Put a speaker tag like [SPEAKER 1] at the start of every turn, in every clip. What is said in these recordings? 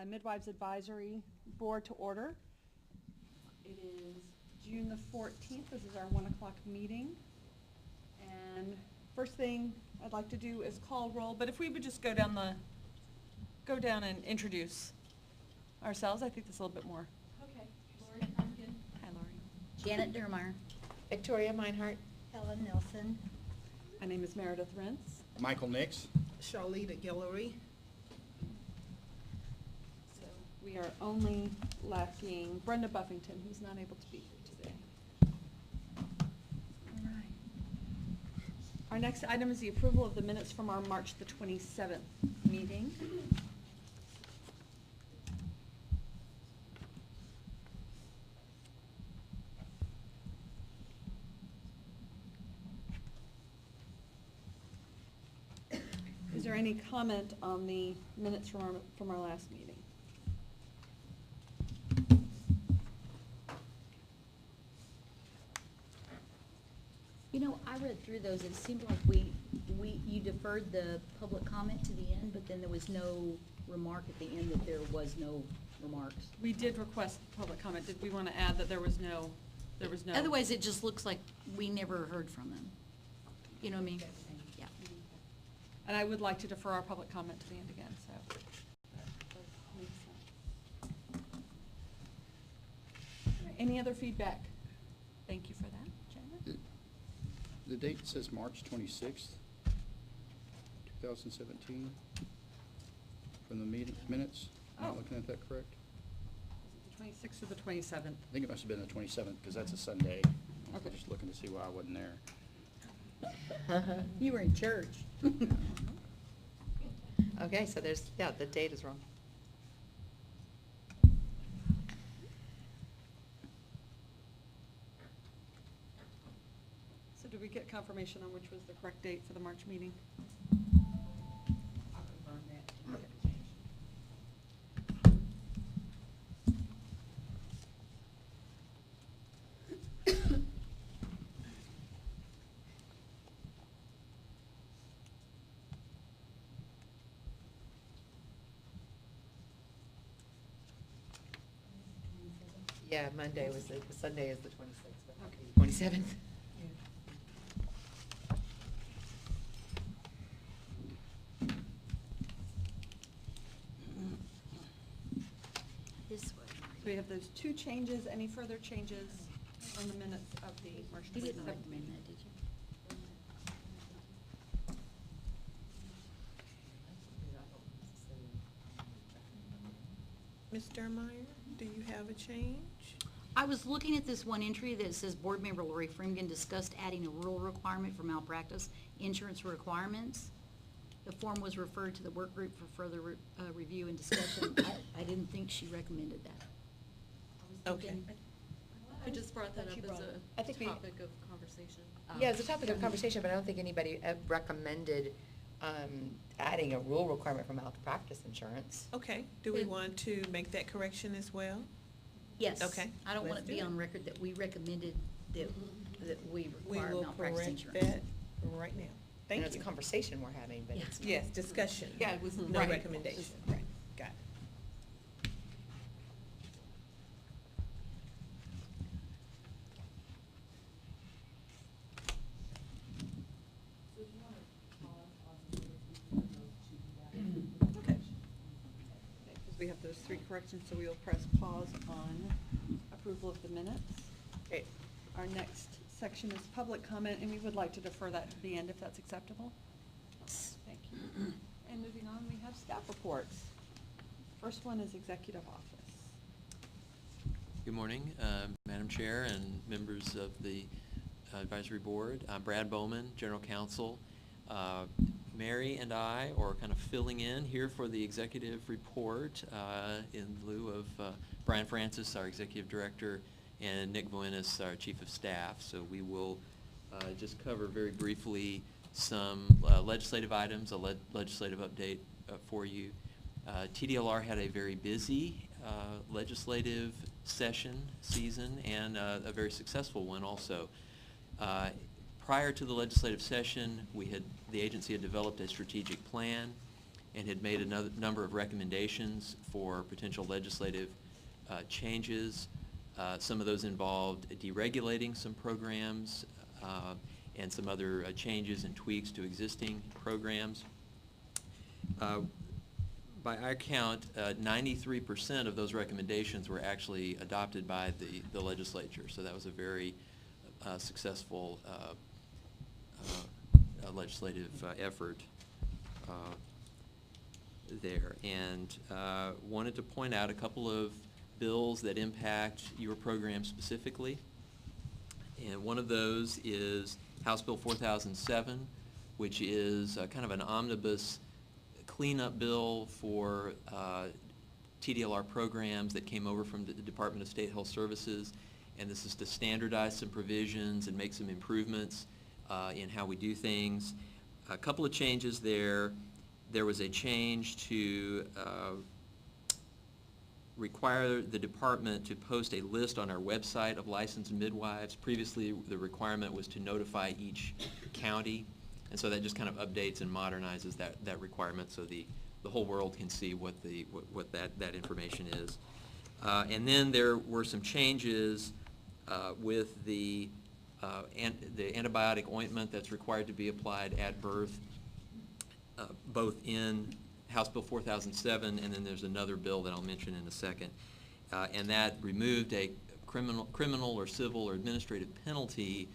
[SPEAKER 1] Midwives Advisory Board to order. It is June the 14th. This is our 1 o'clock meeting. And first thing I'd like to do is call roll, but if we would just go down and introduce ourselves, I think that's a little bit more.
[SPEAKER 2] Okay. Lori Pumpkin.
[SPEAKER 1] Hi, Lori.
[SPEAKER 2] Janet Dermeyer.
[SPEAKER 3] Victoria Meinhardt.
[SPEAKER 2] Helen Nelson.
[SPEAKER 1] My name is Meredith Rentz.
[SPEAKER 4] Michael Nix.
[SPEAKER 3] Charlita Guillory.
[SPEAKER 1] So we are only lacking Brenda Buffington, who's not able to be here today. All right. Our next item is the approval of the minutes from our March the 27th meeting. Is there any comment on the minutes from our last meeting?
[SPEAKER 2] You know, I read through those, and it seemed like you deferred the public comment to the end, but then there was no remark at the end that there was no remarks.
[SPEAKER 1] We did request public comment. Did we want to add that there was no?
[SPEAKER 2] Otherwise, it just looks like we never heard from them. You know what I mean? Yeah.
[SPEAKER 1] And I would like to defer our public comment to the end again, so. Any other feedback? Thank you for that, Janet.
[SPEAKER 4] The date says March 26th, 2017, from the meeting minutes. Am I
[SPEAKER 1] Oh.
[SPEAKER 4] looking at that correct?
[SPEAKER 1] The 26th or the 27th?
[SPEAKER 4] I think it must have been the 27th, because that's a Sunday. I was
[SPEAKER 1] Okay.
[SPEAKER 4] just looking to see why I wasn't there.
[SPEAKER 2] You were in church.
[SPEAKER 3] Okay, so the date is wrong.
[SPEAKER 1] So did we get confirmation on which was the correct date for the March meeting?
[SPEAKER 3] I'll confirm that. Yeah, Monday was the Sunday is the 26th, but
[SPEAKER 1] Okay.
[SPEAKER 3] 27th.
[SPEAKER 2] This way.
[SPEAKER 1] So we have those two changes. Any further changes on the minutes of the March 27th?
[SPEAKER 2] You didn't recommend
[SPEAKER 1] meeting?
[SPEAKER 2] that, did you?
[SPEAKER 5] Ms. Dermeyer, do you have a change?
[SPEAKER 2] I was looking at this one entry that says Board Member Lori Fremgen discussed adding a rule requirement for malpractice insurance requirements. The form was referred to the work group for further review and discussion. I didn't think she recommended that.
[SPEAKER 5] Okay.
[SPEAKER 6] I just brought that up as
[SPEAKER 3] I
[SPEAKER 6] a
[SPEAKER 3] think we-
[SPEAKER 6] topic of conversation.
[SPEAKER 3] Yeah, it's a topic of conversation, but I don't think anybody recommended adding a rule requirement for malpractice insurance.
[SPEAKER 5] Okay, do we want to make that correction as well?
[SPEAKER 2] Yes.
[SPEAKER 5] Okay,
[SPEAKER 2] I don't want
[SPEAKER 5] let's
[SPEAKER 2] it to be
[SPEAKER 5] do it.
[SPEAKER 2] on record that we recommended that we
[SPEAKER 5] We
[SPEAKER 2] require
[SPEAKER 5] will
[SPEAKER 2] malpractice
[SPEAKER 5] correct
[SPEAKER 2] insurance.
[SPEAKER 5] that right now.
[SPEAKER 3] And
[SPEAKER 5] Thank
[SPEAKER 3] it's a
[SPEAKER 5] you.
[SPEAKER 3] conversation we're having, but
[SPEAKER 2] Yeah.
[SPEAKER 3] it's.
[SPEAKER 5] Yes, discussion.
[SPEAKER 6] Yeah, it was
[SPEAKER 5] No
[SPEAKER 6] right.
[SPEAKER 5] recommendation.
[SPEAKER 6] Right.
[SPEAKER 5] Got it.
[SPEAKER 1] Okay. Because we have those three corrections, so we will press pause on approval of the minutes.
[SPEAKER 3] Great.
[SPEAKER 1] Our next section is public comment, and we would like to defer that to the end if that's acceptable. Thank you. And moving on, we have staff reports. First one is executive office.
[SPEAKER 7] Good morning, Madam Chair and members of the advisory board. I'm Brad Bowman, General Counsel. Mary and I are kind of filling in here for the executive report in lieu of Brian Francis, our executive director, and Nick Voenis, our chief of staff. So we will just cover very briefly some legislative items, a legislative update for you. TDLR had a very busy legislative season and a very successful one also. Prior to the legislative session, the agency had developed a strategic plan and had made a number of recommendations for potential legislative changes. Some of those involved deregulating some programs and some other changes and tweaks to existing programs. By our count, 93% of those recommendations were actually adopted by the legislature, so that was a very successful legislative effort there. And wanted to point out a couple of bills that impact your program specifically. And one of those is House Bill 4007, which is kind of an omnibus cleanup bill for TDLR programs that came over from the Department of State Health Services. And this is to standardize some provisions and make some improvements in how we do things. A couple of changes there. There was a change to require the department to post a list on our website of licensed midwives. Previously, the requirement was to notify each county, and so that just kind of updates and modernizes that requirement so the whole world can see what that information is. And then there were some changes with the antibiotic ointment that's required to be applied at birth, both in House Bill 4007, and then there's another bill that I'll mention in a second. And that removed a criminal or civil or administrative penalty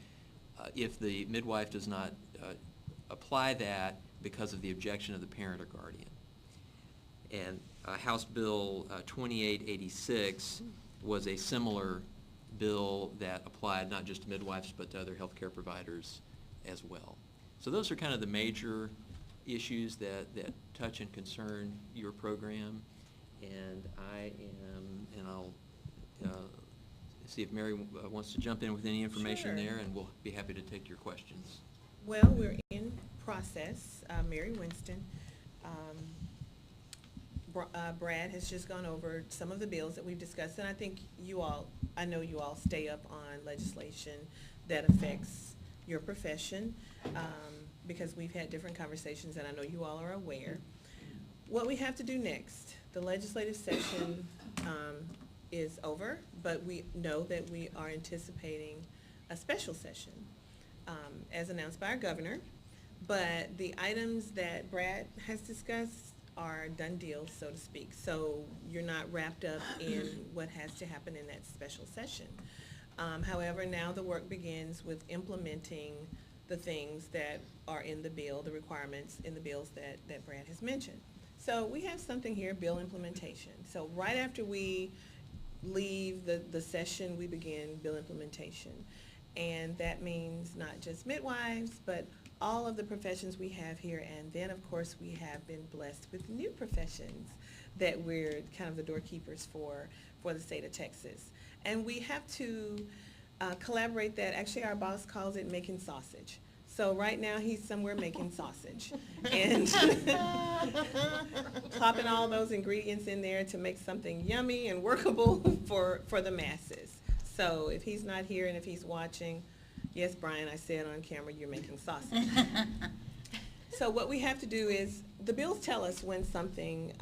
[SPEAKER 7] if the midwife does not apply that because of the objection of the parent or guardian. And House Bill 2886 was a similar bill that applied not just to midwives but to other healthcare providers as well. So those are kind of the major issues that touch and concern your program. And I'll see if Mary wants to jump in with any information
[SPEAKER 5] Sure.
[SPEAKER 7] there, and we'll be happy to take your questions.
[SPEAKER 5] Well, we're in process. Mary Winston, Brad has just gone over some of the bills that we've discussed, and I think I know you all stay up on legislation that affects your profession, because we've had different conversations, and I know you all are aware. What we have to do next, the legislative session is over, but we know that we are anticipating a special session, as announced by our governor. But the items that Brad has discussed are done deals, so to speak. So you're not wrapped up in what has to happen in that special session. However, now the work begins with implementing the things that are in the bill, the requirements in the bills that Brad has mentioned. So we have something here, bill implementation. So right after we leave the session, we begin bill implementation. And that means not just midwives, but all of the professions we have here. And then, of course, we have been blessed with new professions that we're kind of the doorkeepers for the state of Texas. And we have to collaborate that. Actually, our boss calls it making sausage. So right now, he's somewhere making sausage. And plopping all those ingredients in there to make something yummy and workable for the masses. So if he's not here and if he's watching, yes, Brian, I said on camera, you're making sausage. So what we have to do is, the bills tell us when something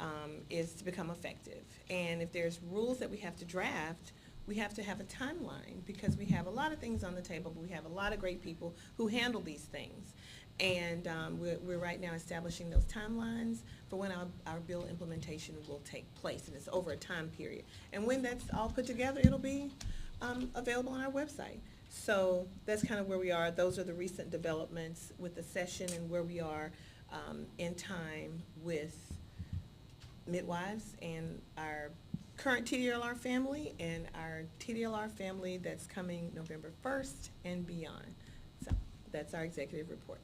[SPEAKER 5] is to become effective. And if there's rules that we have to draft, we have to have a timeline, because we have a lot of things on the table, but we have a lot of great people who handle these things. And we're right now establishing those timelines for when our bill implementation will take place, and it's over a time period. And when that's all put together, it'll be available on our website. So that's kind of where we are. Those are the recent developments with the session and where we are in time with midwives and our current TDLR family and our TDLR family that's coming November 1st and beyond. So that's our executive report.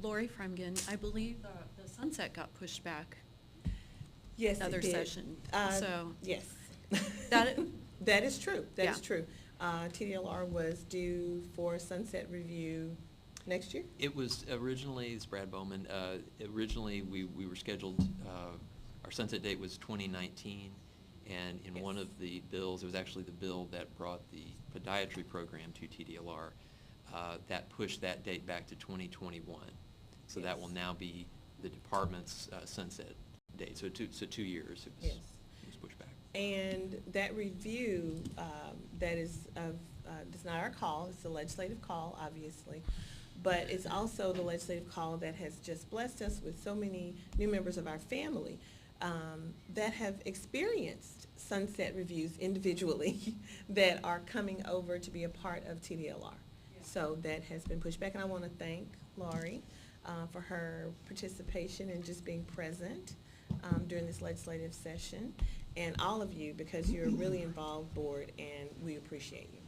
[SPEAKER 6] Lori Fremgen, I believe the sunset got pushed back.
[SPEAKER 5] Yes,
[SPEAKER 6] Another
[SPEAKER 5] it did.
[SPEAKER 6] session, so.
[SPEAKER 5] Yes.
[SPEAKER 6] That
[SPEAKER 5] is true. That is
[SPEAKER 6] Yeah.
[SPEAKER 5] true. TDLR was due for sunset review next year?
[SPEAKER 7] It was originally, it's Brad Bowman, originally we were scheduled, our sunset date was 2019, and in one
[SPEAKER 5] Yes.
[SPEAKER 7] of the bills, it was actually the bill that brought the podiatry program to TDLR, that pushed that date back to 2021. So that
[SPEAKER 5] Yes.
[SPEAKER 7] will now be the department's sunset date. So 2 years it
[SPEAKER 5] Yes.
[SPEAKER 7] was pushed back.
[SPEAKER 5] And that review, that is it's not our call, it's the legislative call, obviously. But it's also the legislative call that has just blessed us with so many new members of our family that have experienced sunset reviews individually that are coming over to be a part of TDLR. So that has been pushed back, and I want to thank Laurie for her participation and just being present during this legislative session, and all of you, because you're a really involved board, and we appreciate you.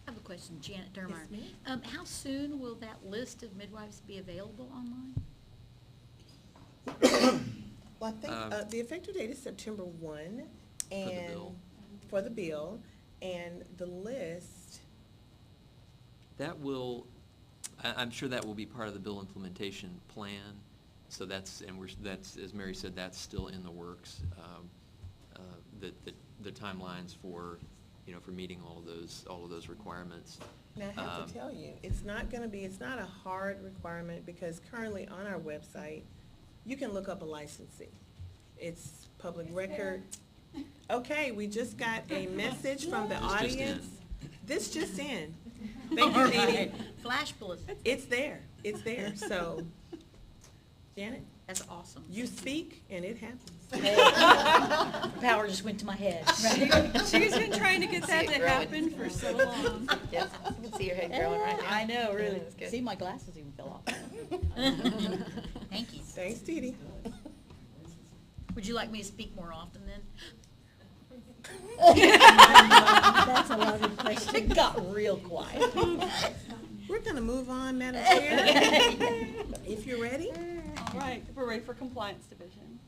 [SPEAKER 2] I have a question, Janet Dermeyer.
[SPEAKER 5] Yes, ma'am.
[SPEAKER 2] How soon will that list of midwives be available online?
[SPEAKER 5] Well, I think the effective date is September 1, and
[SPEAKER 7] bill.
[SPEAKER 5] for the bill, and the list.
[SPEAKER 7] That will, I'm sure that will be part of the bill implementation plan. So that's, as Mary said, that's still in the works. The timelines for, for meeting all of those requirements.
[SPEAKER 5] Now, I have to tell you, it's not a hard requirement, because currently on our website, you can look up a licensee. It's public record. Okay, we just got a message from the
[SPEAKER 7] This just
[SPEAKER 5] audience.
[SPEAKER 7] in.
[SPEAKER 5] This just in. Thank you, Nene.
[SPEAKER 2] Flash bullet.
[SPEAKER 5] It's there, so, Janet,
[SPEAKER 2] That's awesome.
[SPEAKER 5] you speak and it happens.
[SPEAKER 2] Power just went to my head.
[SPEAKER 6] She's been trying to get
[SPEAKER 3] See
[SPEAKER 6] that
[SPEAKER 3] it
[SPEAKER 6] to
[SPEAKER 3] growing.
[SPEAKER 6] happen for so long.
[SPEAKER 3] Yes, you can see your head growing right now.
[SPEAKER 2] I know, really.
[SPEAKER 3] That's good.
[SPEAKER 2] See, my glasses even fell off. Thank you.
[SPEAKER 5] Thanks, Dee Dee.
[SPEAKER 2] Would you like me to speak more often then?
[SPEAKER 1] That's a loaded question.
[SPEAKER 2] It got real quiet.
[SPEAKER 5] We're gonna move on, Madam Chair, if you're ready.
[SPEAKER 1] All right, we're ready for Compliance Division.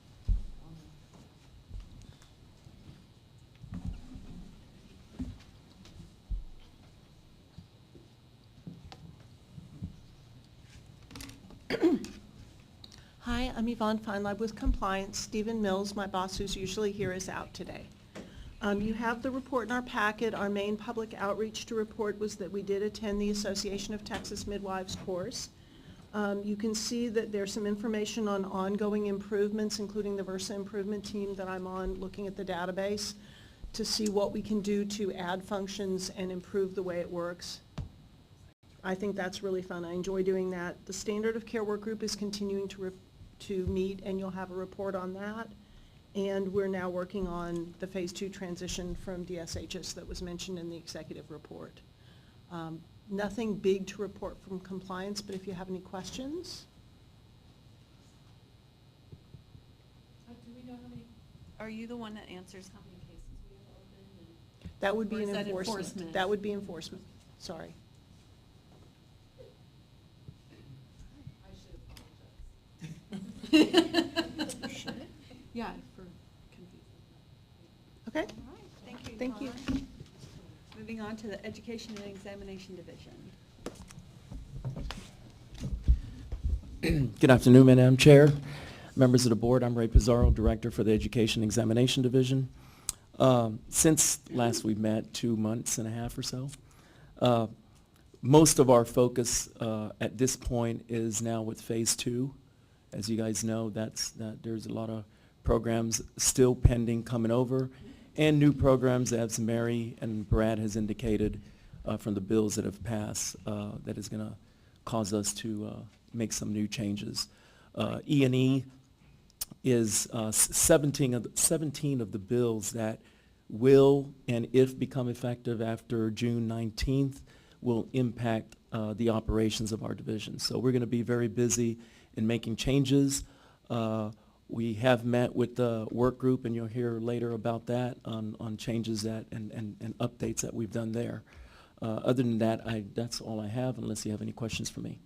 [SPEAKER 8] Hi, I'm Yvonne Feinleib with Compliance. Stephen Mills, my boss who's usually here, is out today. You have the report in our packet. Our main public outreach to report was that we did attend the Association of Texas Midwives course. You can see that there's some information on ongoing improvements, including the Versa improvement team that I'm on, looking at the database to see what we can do to add functions and improve the way it works. I think that's really fun. I enjoy doing that. The standard of care work group is continuing to meet, and you'll have a report on that. And we're now working on the phase 2 transition from DSHS that was mentioned in the executive report. Nothing big to report from compliance, but if you have any questions.
[SPEAKER 6] Do we know how many, are you the one that answers how many cases we have open?
[SPEAKER 8] That would
[SPEAKER 6] Or
[SPEAKER 8] be
[SPEAKER 6] is
[SPEAKER 8] an
[SPEAKER 6] that
[SPEAKER 8] enforcement.
[SPEAKER 6] enforcement?
[SPEAKER 8] That would be enforcement, sorry.
[SPEAKER 6] Yeah, for confusing.
[SPEAKER 8] Okay?
[SPEAKER 1] All right, thank you.
[SPEAKER 8] Thank you.
[SPEAKER 1] Yvonne. Moving on to the Education and Examination Division.
[SPEAKER 9] Good afternoon, Madam Chair, members of the board. I'm Ray Pizarro, Director for the Education Examination Division. Since last we met, 2 months and a half or so, most of our focus at this point is now with Phase 2. As you guys know, there's a lot of programs still pending coming over, and new programs, as Mary and Brad has indicated, from the bills that have passed, that is going to cause us to make some new changes. E&E is 17 of the bills that will, and if become effective after June 19th, will impact the operations of our division. So we're going to be very busy in making changes. We have met with the work group, and you'll hear later about that on changes that and updates that we've done there. Other than that, that's all I have, unless you have any questions for me.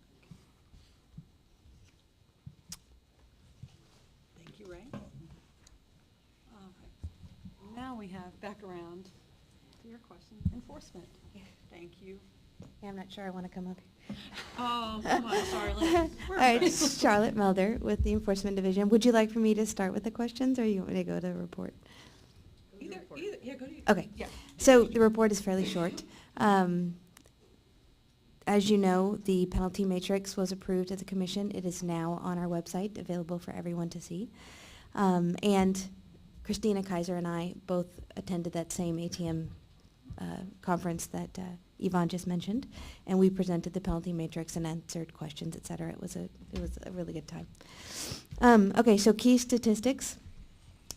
[SPEAKER 1] Thank you, Ray. All right. Now we have back around to your question, enforcement. Thank you.
[SPEAKER 10] Yeah, I'm not sure I want to come up here.
[SPEAKER 6] Oh, come on, Charlotte.
[SPEAKER 10] All right, it's Charlotte Melder with the Enforcement Division. Would you like for me to start with the questions, or you want me to go to the report?
[SPEAKER 1] Either, yeah, go to you.
[SPEAKER 10] Okay.
[SPEAKER 1] Yeah.
[SPEAKER 10] So the report is fairly short. as you know, the penalty matrix was approved at the commission. It is now on our website, available for everyone to see. And Christina Kaiser and I both attended that same ATM conference that Yvonne just mentioned, and we presented the penalty matrix and answered questions, et cetera. It was a really good time. Okay, so key statistics.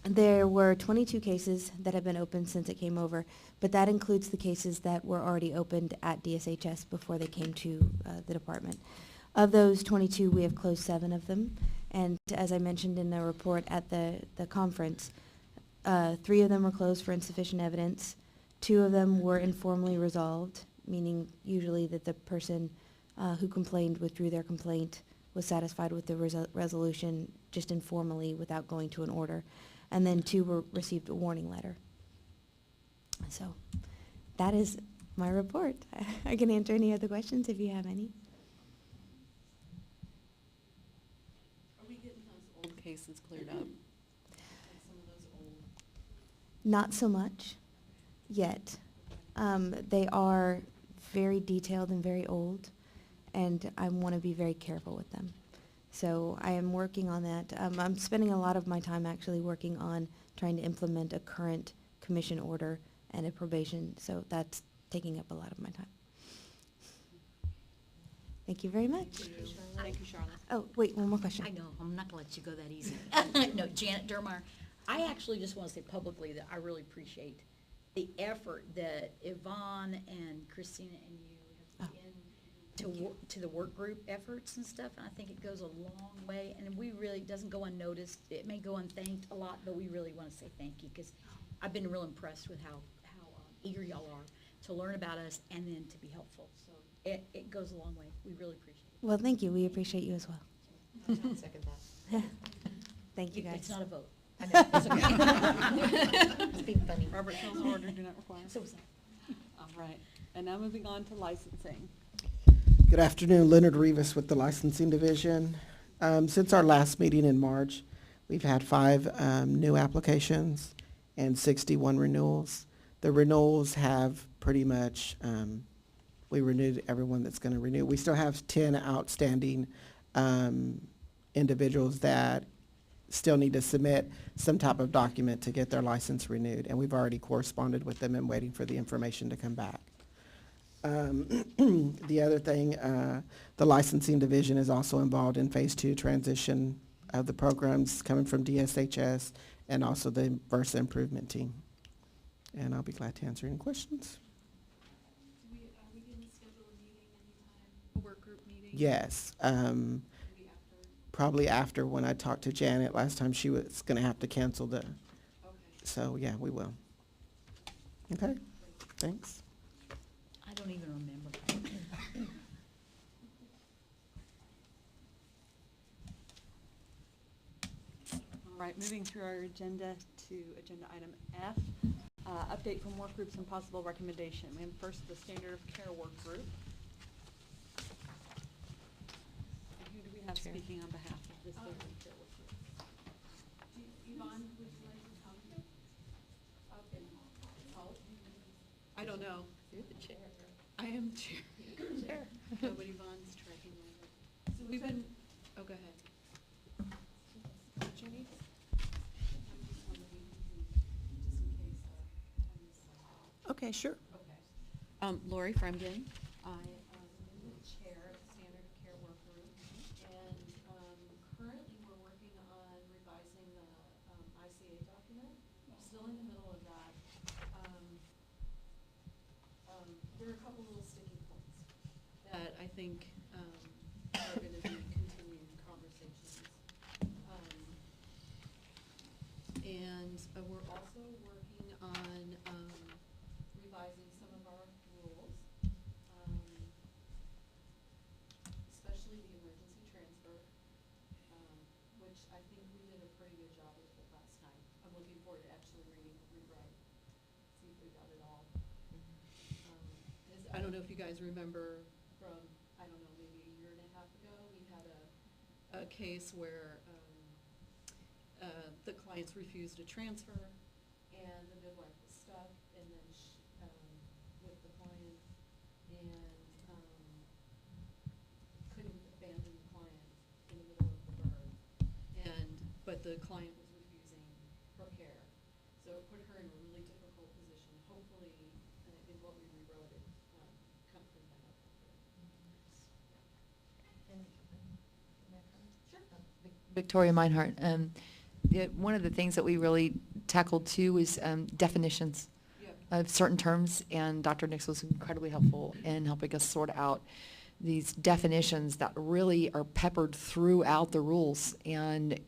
[SPEAKER 10] There were 22 cases that have been opened since it came over, but that includes the cases that were already opened at DSHS before they came to the department. Of those 22, we have closed 7 of them, and as I mentioned in the report at the conference, 3 of them were closed for insufficient evidence. 2 of them were informally resolved, meaning usually that the person who complained withdrew their complaint, was satisfied with the resolution just informally without going to an order. And then 2 received a warning letter. So that is my report. I can answer any other questions if you have any.
[SPEAKER 6] Are we getting those old cases cleared up? Like some of those old?
[SPEAKER 10] Not so much yet. They are very detailed and very old, and I want to be very careful with them. So I am working on that. I'm spending a lot of my time actually working on trying to implement a current commission order and a probation, so that's taking up a lot of my time. Thank you very much.
[SPEAKER 2] Thank you, Charlotte.
[SPEAKER 10] Oh, wait, one more question.
[SPEAKER 2] I know, I'm not gonna let you go that easy. No, Janet Dermeyer, I actually just wanna say publicly that I really appreciate the effort that Yvonne and Christina and you have put in to the work group efforts and stuff, and I think it goes a long way, and we really, it doesn't go unnoticed. It may go unthanked a lot, but we really wanna say thank you, because I've been real impressed with how eager y'all are to learn about us and then to be helpful. So it goes a long way. We really appreciate it.
[SPEAKER 10] Well, thank you. We appreciate you as well.
[SPEAKER 3] I'll second that.
[SPEAKER 10] Thank you, guys.
[SPEAKER 2] It's not a vote.
[SPEAKER 3] I know, it's okay. It's being funny.
[SPEAKER 1] Robert Rules of Order do not require.
[SPEAKER 2] So was that.
[SPEAKER 1] All right, and now moving on to licensing.
[SPEAKER 11] Good afternoon, Leonard Rivas with the Licensing Division. Since our last meeting in March, we've had 5 new applications and 61 renewals. The renewals have pretty much, we renewed everyone that's going to renew. We still have 10 outstanding individuals that still need to submit some type of document to get their license renewed, and we've already corresponded with them and waiting for the information to come back. The other thing, the licensing division is also involved in phase 2 transition of the programs coming from DSHS and also the Versa improvement team. And I'll be glad to answer any questions.
[SPEAKER 6] Are we going to schedule a meeting anytime, a work group meeting?
[SPEAKER 11] Yes.
[SPEAKER 6] Maybe after?
[SPEAKER 11] Probably after, when I talked to Janet last time, she was going to have to cancel the,
[SPEAKER 6] Okay.
[SPEAKER 11] so yeah, we will. Okay, thanks.
[SPEAKER 2] I don't even remember.
[SPEAKER 1] All right, moving through our agenda to agenda item F, update from work groups and possible recommendation. We have first the standard of care work group. And who do we have
[SPEAKER 3] Chair.
[SPEAKER 1] speaking on behalf of the standard of care work group?
[SPEAKER 6] Yvonne, would you like to come? Okay. I don't know.
[SPEAKER 3] You're the chair.
[SPEAKER 6] I am chair.
[SPEAKER 3] Chair.
[SPEAKER 6] No, but Yvonne's tracking my. So we've been, oh, go ahead. What you need?
[SPEAKER 8] Okay, sure.
[SPEAKER 6] Lori Fremgen. I am the chair of the Standard of Care Work Group, and currently we're working on revising the ICA document. I'm still in the middle of that. There are a couple little sticky points that I think are going to be continued conversations. And we're also working on revising some of our rules, especially the emergency transfer, which I think we did a pretty good job with it last time. I'm looking forward to actually reading the rewrite, see if we got it all. I don't know if you guys remember from, I don't know, maybe a year and a half ago, we had a case where the clients refused a transfer, and the midwife was stuck, and then with the client, and the client was refusing her care. So it put her in a really difficult position. Hopefully, and I think what we rewrote it, kind of cleaned that up.
[SPEAKER 3] Victoria Meinhardt, one of the things that we really tackled too was definitions of certain terms, and Dr. Nix was incredibly helpful in helping us sort out these definitions that really are peppered throughout the rules, and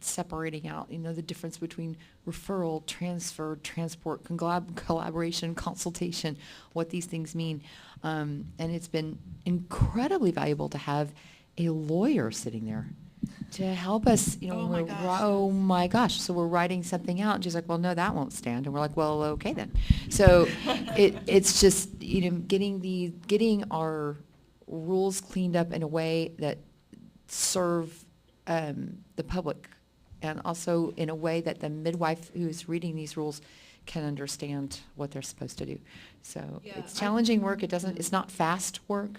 [SPEAKER 3] separating out the difference between referral, transfer, transport, collaboration, consultation, what these things mean, and it's been incredibly valuable to have a lawyer sitting there to help us,
[SPEAKER 6] Oh my gosh,
[SPEAKER 3] oh
[SPEAKER 6] yes.
[SPEAKER 3] my gosh, so we're writing something out, and she's like, well, no, that won't stand, and we're like, well, okay then. So it's just, getting our rules cleaned up in a way that serve the public, and also in a way that the midwife who's reading these rules can understand what they're supposed to do. So
[SPEAKER 6] Yeah,
[SPEAKER 3] it's challenging work. It's not fast work.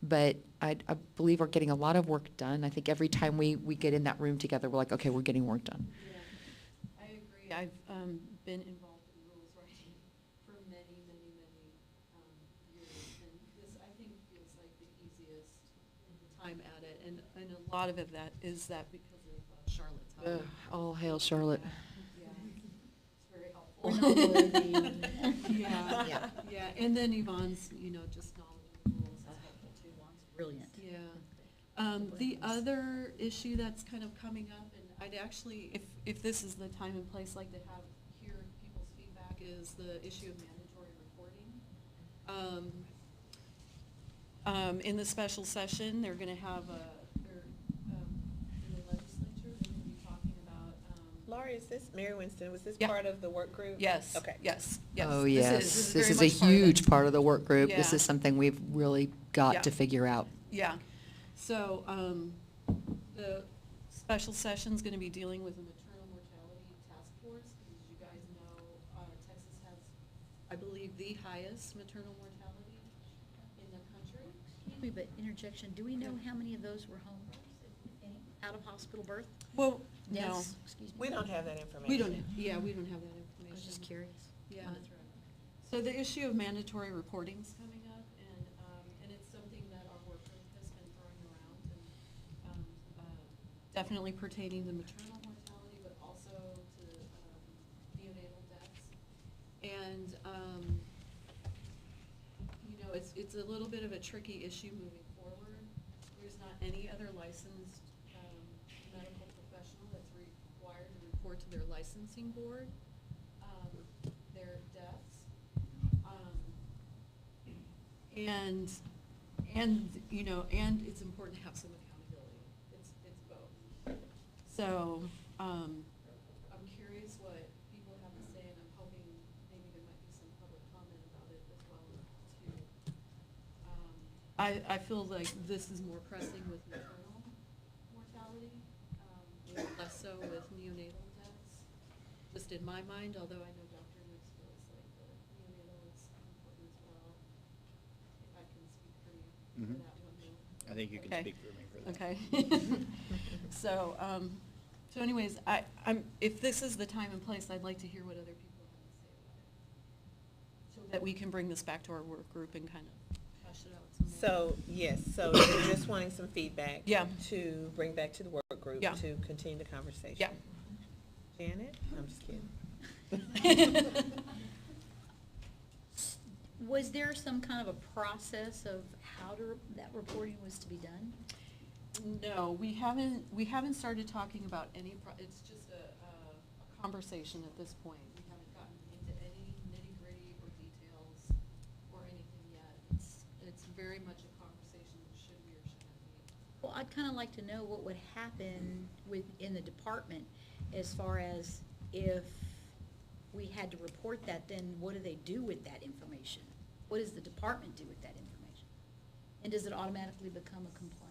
[SPEAKER 3] But I believe we're getting a lot of work done. I think every time we get in that room together, we're like, okay, we're getting work done.
[SPEAKER 6] Yeah, I agree. I've been involved in rules writing for many, many, many years, and this, I think, feels like the easiest time at it, and a lot of it is that because of Charlotte's help.
[SPEAKER 3] All hail Charlotte.
[SPEAKER 6] Yeah, it's very helpful.
[SPEAKER 2] Yeah.
[SPEAKER 6] Yeah, yeah, and then Yvonne's, just knowledge of the rules is helpful too.
[SPEAKER 2] Brilliant.
[SPEAKER 6] Yeah. The other issue that's kind of coming up, and I'd actually, if this is the time and place, like to hear people's feedback, is the issue of mandatory reporting. In the special session, they're going to have in the legislature, they're going to be talking about.
[SPEAKER 5] Laurie, is this, Mary Winston, was this
[SPEAKER 6] Yeah.
[SPEAKER 5] part of the work group?
[SPEAKER 6] Yes.
[SPEAKER 5] Okay.
[SPEAKER 6] Yes.
[SPEAKER 3] Oh,
[SPEAKER 6] This
[SPEAKER 3] yes. This
[SPEAKER 6] very
[SPEAKER 3] is a
[SPEAKER 6] much part of it.
[SPEAKER 3] huge part of the work group. This
[SPEAKER 6] Yeah.
[SPEAKER 3] is something we've really got
[SPEAKER 6] Yeah.
[SPEAKER 3] to figure out.
[SPEAKER 6] Yeah, so, the special session's gonna be dealing with the maternal mortality task force, because as you guys know, Texas has, I believe, the highest maternal mortality in the country.
[SPEAKER 2] Excuse me, but interjection, do we know how many of those were home births, if any, out of hospital birth?
[SPEAKER 6] Well, no,
[SPEAKER 2] Deaths? Excuse me.
[SPEAKER 5] We don't have that information.
[SPEAKER 6] we don't have that information.
[SPEAKER 2] I was just curious.
[SPEAKER 6] Yeah.
[SPEAKER 2] Wanted to throw it out.
[SPEAKER 6] So the issue of mandatory reporting's coming up, and it's something that our work group has been throwing around, and definitely pertaining to maternal mortality, but also to neonatal deaths. And, it's a little bit of a tricky issue moving forward. There's not any other licensed medical professional that's required to report to their licensing board their deaths. And it's important to have some accountability. It's both. So, I'm curious what people have to say, and I'm hoping maybe there might be some public comment about it as well, too. I feel like this is more pressing with maternal mortality, less so with neonatal deaths, just in my mind, although I know Dr. Nix feels like the neonatal is important as well. If I can speak for you for that one.
[SPEAKER 4] I think you can
[SPEAKER 6] Okay.
[SPEAKER 4] speak for me for that.
[SPEAKER 6] Okay. So, anyways, if this is the time and place, I'd like to hear what other people have to say about it, so that we can bring this back to our work group and kind of hash it out some more.
[SPEAKER 5] So, yes, so you're just wanting some feedback.
[SPEAKER 6] Yeah.
[SPEAKER 5] To bring back to the work group.
[SPEAKER 6] Yeah.
[SPEAKER 5] To continue the conversation.
[SPEAKER 6] Yeah.
[SPEAKER 5] Janet? I'm just kidding.
[SPEAKER 2] Was there some kind of a process of how that reporting was to be done?
[SPEAKER 6] No, we haven't started talking about it's just a conversation at this point. We haven't gotten into any nitty-gritty or details or anything yet. It's very much a conversation, should we or shouldn't we?
[SPEAKER 2] Well, I'd kind of like to know what would happen in the department as far as if we had to report that, then what do they do with that information? What does the department do with that information? And does it automatically become a complaint?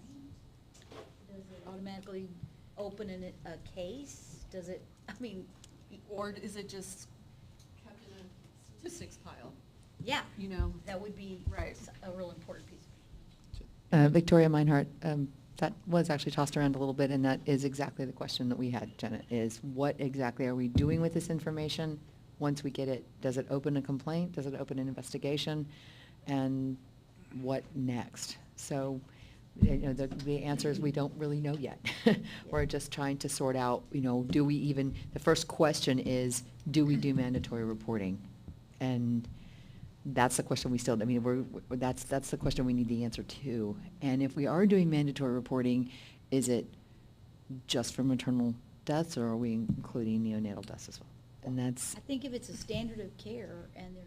[SPEAKER 2] Does it automatically open a case? Does it,
[SPEAKER 6] Or is it just kept in a statistics pile?
[SPEAKER 2] yeah,
[SPEAKER 6] You know?
[SPEAKER 2] that would be
[SPEAKER 6] Right.
[SPEAKER 2] a real important piece.
[SPEAKER 3] Victoria Meinhardt, That was actually tossed around a little bit, and that is exactly the question that we had, Janet, is what exactly are we doing with this information once we get it? Does it open a complaint? Does it open an investigation? And what next? So, the answer is we don't really know yet. We're just trying to sort out, do we even, the first question is, do we do mandatory reporting? And that's the question we still, that's the question we need the answer to. And if we are doing mandatory reporting, is it just for maternal deaths, or are we including neonatal deaths as well? And that's,
[SPEAKER 2] I think if it's a standard of care and there's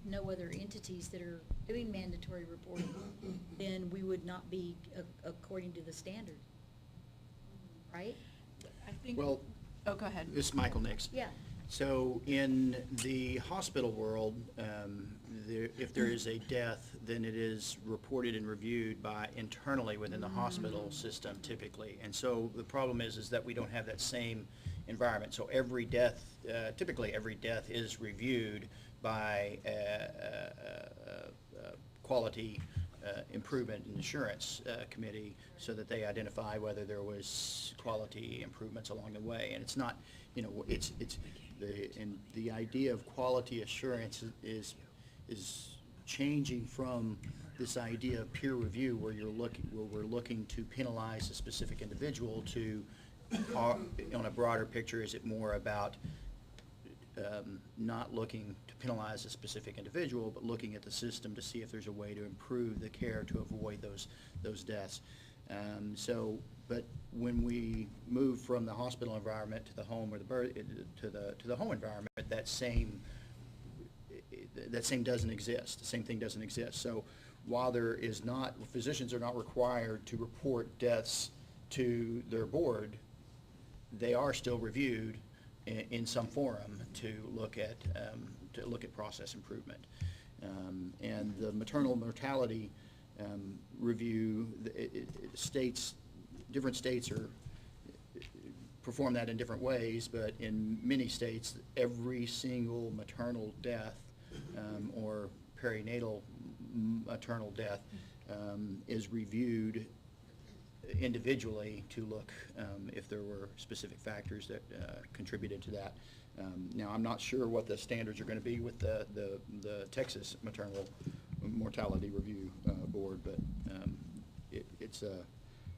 [SPEAKER 2] no other entities that are doing mandatory reporting, then we would not be according to the standard, right?
[SPEAKER 6] I think.
[SPEAKER 4] Well,
[SPEAKER 6] Oh, go ahead.
[SPEAKER 4] this is Michael Nix.
[SPEAKER 2] Yeah.
[SPEAKER 4] So in the hospital world, if there is a death, then it is reported and reviewed internally within the hospital system typically. And so the problem is that we don't have that same environment. So every death, typically every death is reviewed by quality improvement and insurance committee, so that they identify whether there was quality improvements along the way. And it's not, the idea of quality assurance is changing from this idea of peer review, where we're looking to penalize a specific individual, to on a broader picture, is it more about not looking to penalize a specific individual, but looking at the system to see if there's a way to improve the care to avoid those deaths. But when we move from the hospital environment to the home, or to the home environment, that same doesn't exist. The same thing doesn't exist. So while physicians are not required to report deaths to their board, they are still reviewed in some forum to look at process improvement. And the maternal mortality review, different states perform that in different ways, but in many states, every single maternal death or perinatal maternal death is reviewed individually to look if there were specific factors that contributed to that. Now, I'm not sure what the standards are going to be with the Texas Maternal Mortality Review Board, but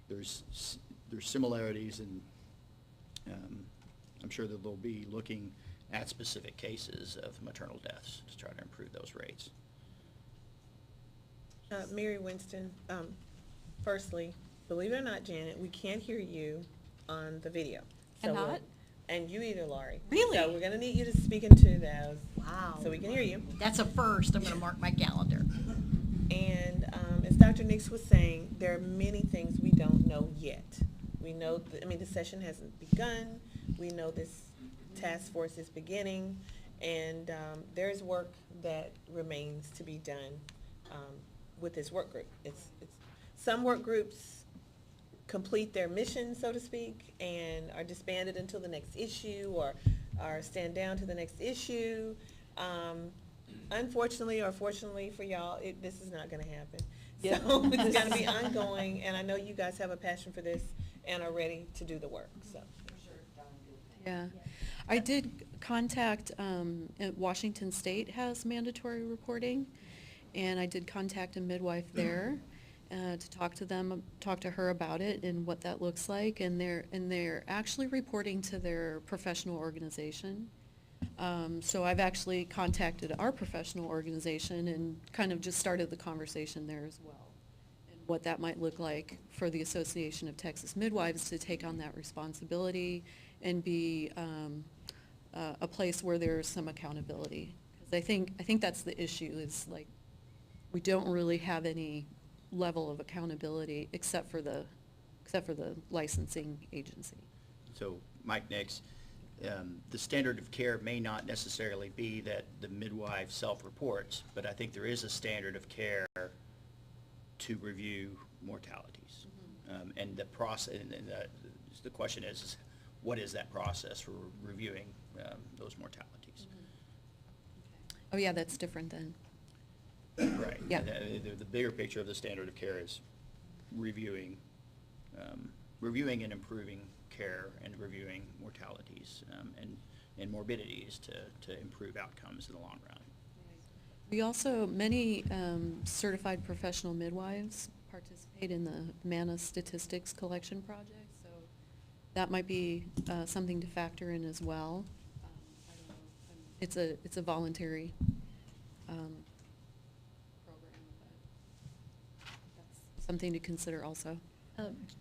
[SPEAKER 4] there's similarities, and I'm sure that they'll be looking at specific cases of maternal deaths to try to improve those rates.
[SPEAKER 5] Mary Winston, firstly, believe it or not, Janet, we can't hear you on the video.
[SPEAKER 6] Cannot?
[SPEAKER 5] And you either, Laurie.
[SPEAKER 6] Really?
[SPEAKER 5] So we're gonna need you to speak into those.
[SPEAKER 2] Wow.
[SPEAKER 5] So we can hear you.
[SPEAKER 2] That's a first. I'm gonna mark my calendar.
[SPEAKER 5] And as Dr. Nix was saying, there are many things we don't know yet. We know, the session hasn't begun. We know this task force is beginning, and there's work that remains to be done with this work group. It's some work groups complete their mission, so to speak, and are disbanded until the next issue, or stand down to the next issue. Unfortunately, or fortunately for y'all, this is not going to happen.
[SPEAKER 6] Yeah.
[SPEAKER 5] So it's going to be ongoing, and I know you guys have a passion for this and are ready to do the work. So.
[SPEAKER 6] Yeah. I did contact, Washington State has mandatory reporting, and I did contact a midwife there to talk to her about it and what that looks like, and they're actually reporting to their professional organization. So I've actually contacted our professional organization and kind of just started the conversation there as well, and what that might look like for the Association of Texas Midwives to take on that responsibility and be a place where there's some accountability. 'Cause I think that's the issue, is like, we don't really have any level of accountability except for the licensing agency.
[SPEAKER 4] So, Mike Nix, the standard of care may not necessarily be that the midwife self-reports, but I think there is a standard of care to review mortalities. And the process, and the question is, what is that process for reviewing those mortalities?
[SPEAKER 6] Oh, yeah, that's different then.
[SPEAKER 4] Right.
[SPEAKER 6] Yeah.
[SPEAKER 4] The bigger picture of the standard of care is reviewing reviewing and improving care and reviewing mortalities and morbidities to improve outcomes in the long run.
[SPEAKER 6] We also, many certified professional midwives participate in the MANA statistics collection project, so that might be something to factor in as well. I don't know, it's a voluntary program, but that's something to consider also.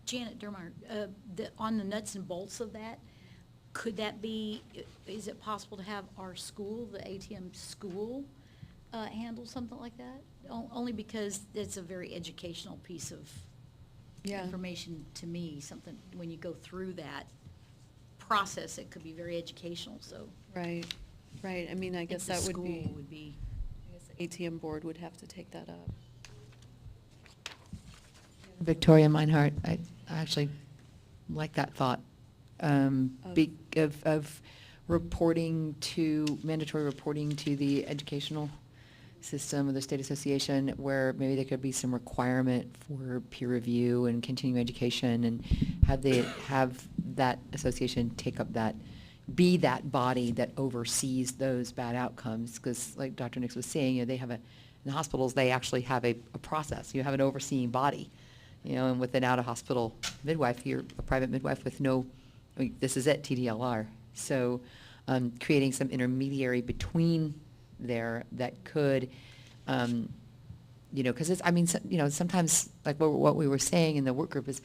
[SPEAKER 2] Janet Dermeyer, on the nuts and bolts of that, could that be, is it possible to have our school, the ATM school, handle something like that? Only because it's a very educational piece of
[SPEAKER 6] Yeah.
[SPEAKER 2] information to me, something, when you go through that process, it could be very educational, so.
[SPEAKER 6] Right, right. I mean, I guess
[SPEAKER 2] the
[SPEAKER 6] that would be,
[SPEAKER 2] school would be.
[SPEAKER 6] I guess the ATM board would have to take that up.
[SPEAKER 3] Victoria Meinhardt, I actually like that thought, of reporting to, mandatory reporting to the educational system or the state association, where maybe there could be some requirement for peer review and continuing education, and have that association take up that, be that body that oversees those bad outcomes. Because like Dr. Nix was saying, they have in the hospitals, they actually have a process. You have an overseeing body, and with an out-of-hospital midwife, you're a private midwife with no, this is it, TDLR. So creating some intermediary between there that could, because it's, sometimes like what we were saying in the work group is,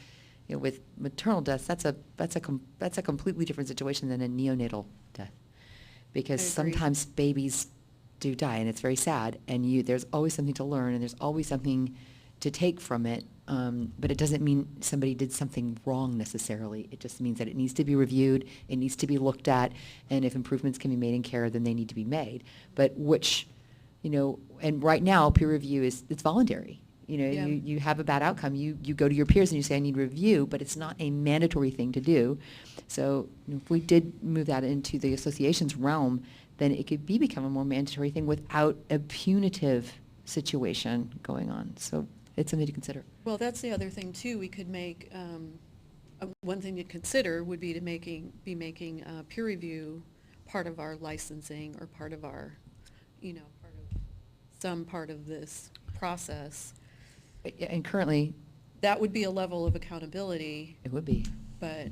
[SPEAKER 3] with maternal deaths, that's a completely different situation than a neonatal death, because
[SPEAKER 6] I agree.
[SPEAKER 3] sometimes babies do die, and it's very sad, and there's always something to learn, and there's always something to take from it, but it doesn't mean somebody did something wrong necessarily. It just means that it needs to be reviewed, it needs to be looked at, and if improvements can be made in care, then they need to be made. But and right now, peer review it's voluntary.
[SPEAKER 6] Yeah.
[SPEAKER 3] You have a bad outcome, you go to your peers and you say, I need review, but it's not a mandatory thing to do. So if we did move that into the association's realm, then it could become a more mandatory thing without a punitive situation going on. So it's something to consider.
[SPEAKER 6] Well, that's the other thing too. We could make, one thing to consider would be be making peer review part of our licensing, or part of our, some part of this process.
[SPEAKER 3] And currently,
[SPEAKER 6] That would be a level of accountability,
[SPEAKER 3] it would be.
[SPEAKER 6] but,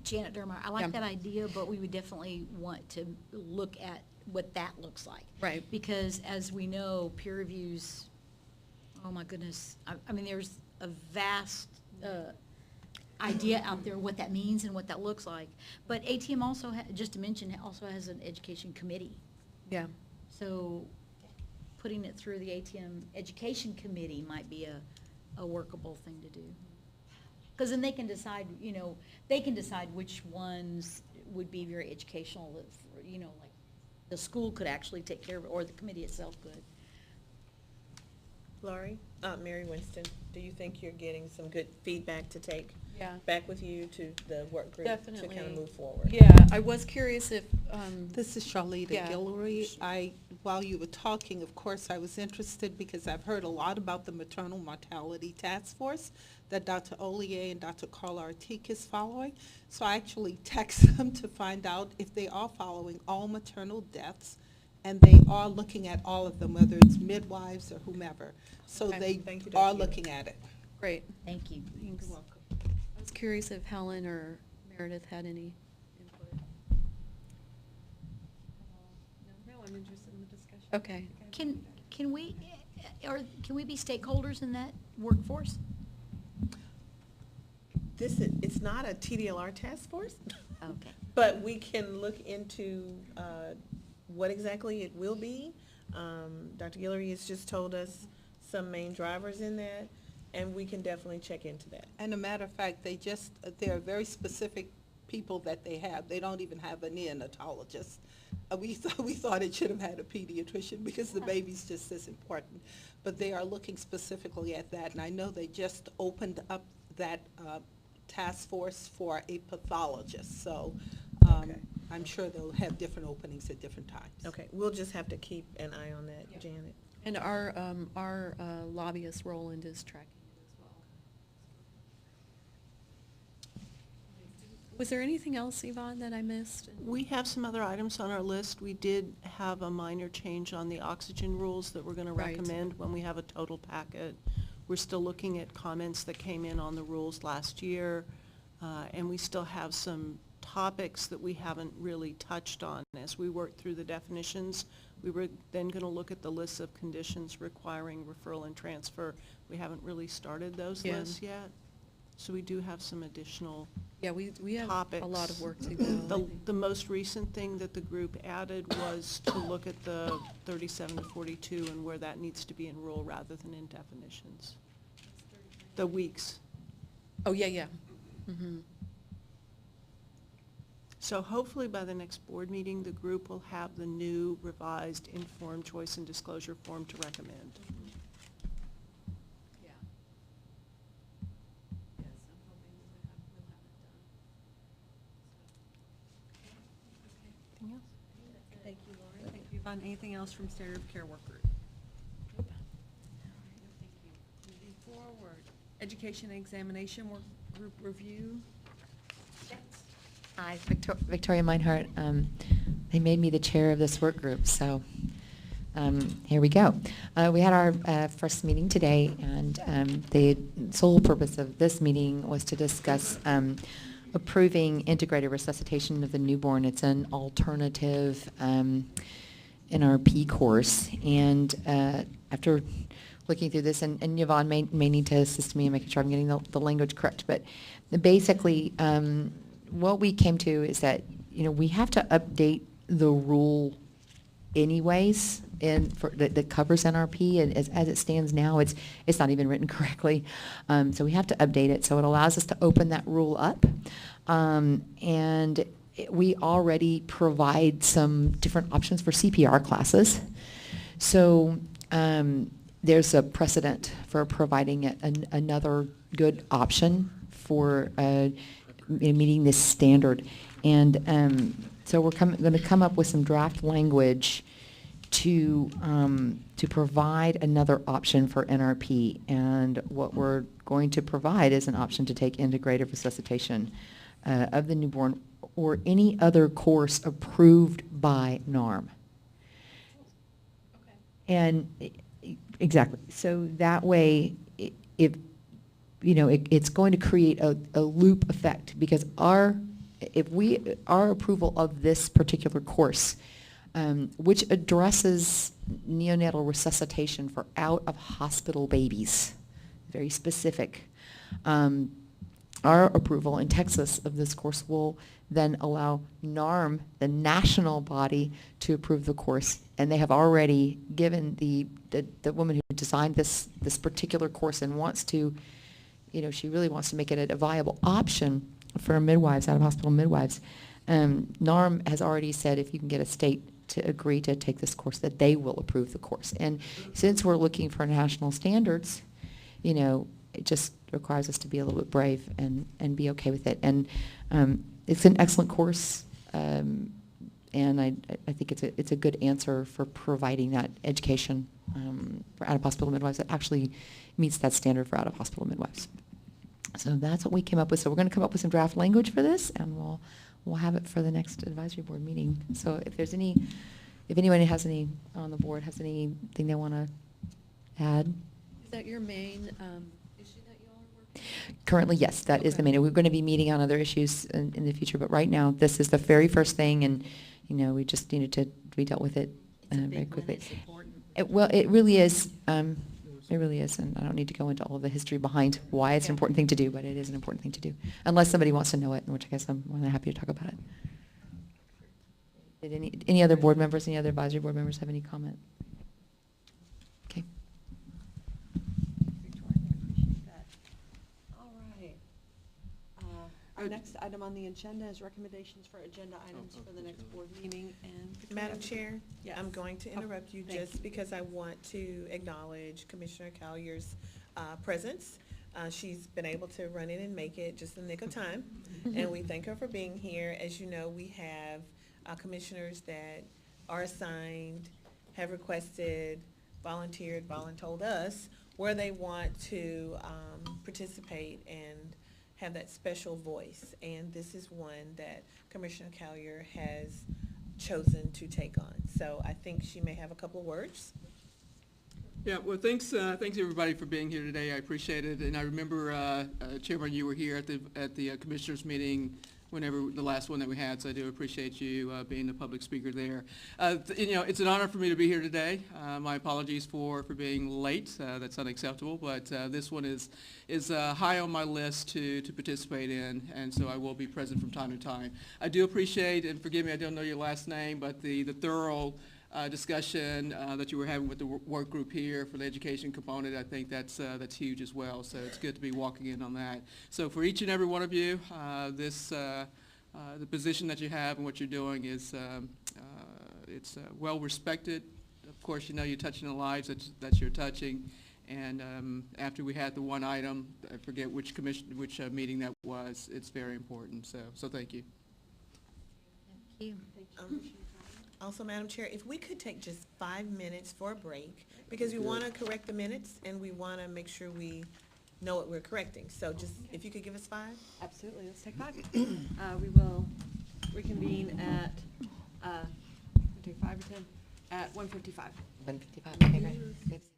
[SPEAKER 2] Janet Dermeyer, I like
[SPEAKER 6] Yeah.
[SPEAKER 2] that idea, but we would definitely want to look at what that looks like.
[SPEAKER 6] Right.
[SPEAKER 2] Because as we know, peer reviews, oh my goodness, I mean, there's a vast idea out there what that means and what that looks like. But ATM also, just to mention, also has an education committee.
[SPEAKER 6] yeah.
[SPEAKER 2] So putting it through the ATM Education Committee might be a workable thing to do. Because then they can decide, which ones would be very educational, like the school could actually take care of it, or the committee itself could.
[SPEAKER 5] Laurie, Mary Winston, do you think you're getting some good feedback to take
[SPEAKER 6] Yeah.
[SPEAKER 5] back with you to the work group to kind
[SPEAKER 6] Definitely.
[SPEAKER 5] of move forward?
[SPEAKER 6] Yeah, I was curious if,
[SPEAKER 12] This is Charlita
[SPEAKER 6] Yeah.
[SPEAKER 12] Guillory. While you were talking, of course, I was interested because I've heard a lot about the Maternal Mortality Task Force that Dr. Ollier and Dr. Carla Artique is following. So I actually texted them to find out if they are following all maternal deaths, and they are looking at all of them, whether it's midwives or whomever. So
[SPEAKER 6] Okay.
[SPEAKER 12] they
[SPEAKER 5] Thank you,
[SPEAKER 12] are
[SPEAKER 5] Dr.
[SPEAKER 12] looking at it.
[SPEAKER 6] great.
[SPEAKER 2] Thank you.
[SPEAKER 6] Thanks.
[SPEAKER 12] You're welcome.
[SPEAKER 6] I was curious if Helen or Meredith had any input.
[SPEAKER 1] No, I'm interested in the discussion.
[SPEAKER 6] Okay.
[SPEAKER 2] Can we be stakeholders in that workforce?
[SPEAKER 5] It's not a TDLR task force,
[SPEAKER 2] Okay.
[SPEAKER 5] but we can look into what exactly it will be. Dr. Guillory has just told us some main drivers in that, and we can definitely check into that.
[SPEAKER 12] And a matter of fact, there are very specific people that they have. They don't even have a neonatologist. We thought it should have had a pediatrician because the baby's just as important. But they are looking specifically at that, and I know they just opened up that task force for a pathologist. So
[SPEAKER 5] Okay.
[SPEAKER 12] I'm sure they'll have different openings at different times.
[SPEAKER 5] Okay, we'll just have to keep an eye on that,
[SPEAKER 6] Yeah.
[SPEAKER 5] Janet.
[SPEAKER 6] And our lobbyist Roland is tracking it as well. Was there anything else, Yvonne, that I missed?
[SPEAKER 8] We have some other items on our list. We did have a minor change on the oxygen rules that we're going to
[SPEAKER 6] Right.
[SPEAKER 8] recommend when we have a total packet. We're still looking at comments that came in on the rules last year, and we still have some topics that we haven't really touched on. As we work through the definitions, we were then going to look at the list of conditions requiring referral and transfer. We haven't really started those
[SPEAKER 6] Yeah.
[SPEAKER 8] lists yet, so we do have some additional
[SPEAKER 6] Yeah, we have
[SPEAKER 8] topics.
[SPEAKER 6] a lot of work to go.
[SPEAKER 8] The most recent thing that the group added was to look at the 37 to 42 and where that needs to be in rule rather than in definitions. The weeks.
[SPEAKER 6] Oh, yeah. Mm-hmm.
[SPEAKER 8] So hopefully by the next board meeting, the group will have the new revised informed choice and disclosure form to recommend.
[SPEAKER 6] Yeah. Yes, I'm hoping we'll have it done.
[SPEAKER 8] Anything else?
[SPEAKER 1] Thank you, Lori. Thank you, Yvonne. Anything else from Standard of Care Work Group?
[SPEAKER 6] Thank you.
[SPEAKER 1] Moving forward, Education and Examination Work Group Review.
[SPEAKER 3] Hi, Victoria Meinhardt. They made me the chair of this work group, so here we go. We had our first meeting today, and the sole purpose of this meeting was to discuss approving integrated resuscitation of the newborn. It's an alternative NRP course, and after looking through this, and Yvonne may need to assist me in making sure I'm getting the language correct, but basically, what we came to is that, we have to update the rule anyways, that covers NRP, and as it stands now, it's not even written correctly. So we have to update it, so it allows us to open that rule up. And we already provide some different options for CPR classes. So there's a precedent for providing another good option for meeting this standard. And so we're going to come up with some draft language to provide another option for NRP. And what we're going to provide is an option to take integrative resuscitation of the newborn or any other course approved by NARM.
[SPEAKER 6] Okay.
[SPEAKER 3] And exactly. So that way, it's going to create a loop effect, because our approval of this particular course, which addresses neonatal resuscitation for out-of-hospital babies, very specific. Our approval in Texas of this course will then allow NARM, the national body, to approve the course. And they have already given the woman who designed this particular course and wants to, she really wants to make it a viable option for midwives, out-of-hospital midwives. NARM has already said if you can get a state to agree to take this course, that they will approve the course. And since we're looking for national standards, it just requires us to be a little bit brave and be okay with it. And it's an excellent course, and I think it's a good answer for providing that education for out-of-hospital midwives that actually meets that standard for out-of-hospital midwives. So that's what we came up with. So we're going to come up with some draft language for this, and we'll have it for the next advisory board meeting. So if anyone has any on the board has anything they want to add.
[SPEAKER 6] Is that your main issue that you all are working on?
[SPEAKER 3] Currently, yes, that is the
[SPEAKER 6] Okay.
[SPEAKER 3] main. We're going to be meeting on other issues in the future, but right now, this is the very first thing, and we just needed to be dealt with it
[SPEAKER 2] It's a
[SPEAKER 3] very
[SPEAKER 2] big one,
[SPEAKER 3] quickly.
[SPEAKER 2] it's important.
[SPEAKER 3] It really is. It really is, and I don't need to go into all of the history behind why it's an
[SPEAKER 2] Yeah.
[SPEAKER 3] important thing to do, but it is an important thing to do. Unless somebody wants to know it, in which case I'm more than happy to talk about it. Did any other board members, any other advisory board members have any comment? Okay.
[SPEAKER 1] Victoria, I appreciate that. All right. Our next item on the agenda is recommendations for agenda items for the next board meeting. And Victoria,
[SPEAKER 5] Madam Chair,
[SPEAKER 1] Yes.
[SPEAKER 5] I'm going to
[SPEAKER 1] Oh,
[SPEAKER 5] interrupt you
[SPEAKER 1] thank
[SPEAKER 5] just
[SPEAKER 1] you.
[SPEAKER 5] because I want to acknowledge Commissioner Collier's presence. She's been able to run in and make it just in the nick of time, and we thank her for being here. As you know, we have commissioners that are assigned, have requested, volunteered, voluntold us where they want to participate and have that special voice. And this is one that Commissioner Collier has chosen to take on. So I think she may have a couple of words.
[SPEAKER 13] Yeah, well, thanks everybody for being here today. I appreciate it. And I remember, Chairman, you were here at the commissioners meeting whenever, the last one that we had, so I do appreciate you being the public speaker there. It's an honor for me to be here today. My apologies for being late. That's unacceptable, but this one is high on my list to participate in, and so I will be present from time to time. I do appreciate, and forgive me, I don't know your last name, but the thorough discussion that you were having with the work group here for the education component. I think that's huge as well. So it's good to be walking in on that. So for each and every one of you, the position that you have and what you're doing is it's well respected. Of course, you know you're touching the lives that you're touching. And after we had the one item, I forget which meeting that was. It's very important. So thank you.
[SPEAKER 2] Thank you.
[SPEAKER 5] Also, Madam Chair, if we could take just 5 minutes for a break, because we want to correct the minutes and we want to make sure we know what we're correcting. So just, if you could give us 5?
[SPEAKER 6] Absolutely, let's take 5. We will reconvene at, take 5 or 10, at 1:55.
[SPEAKER 3] 1:55, okay, great. Thanks.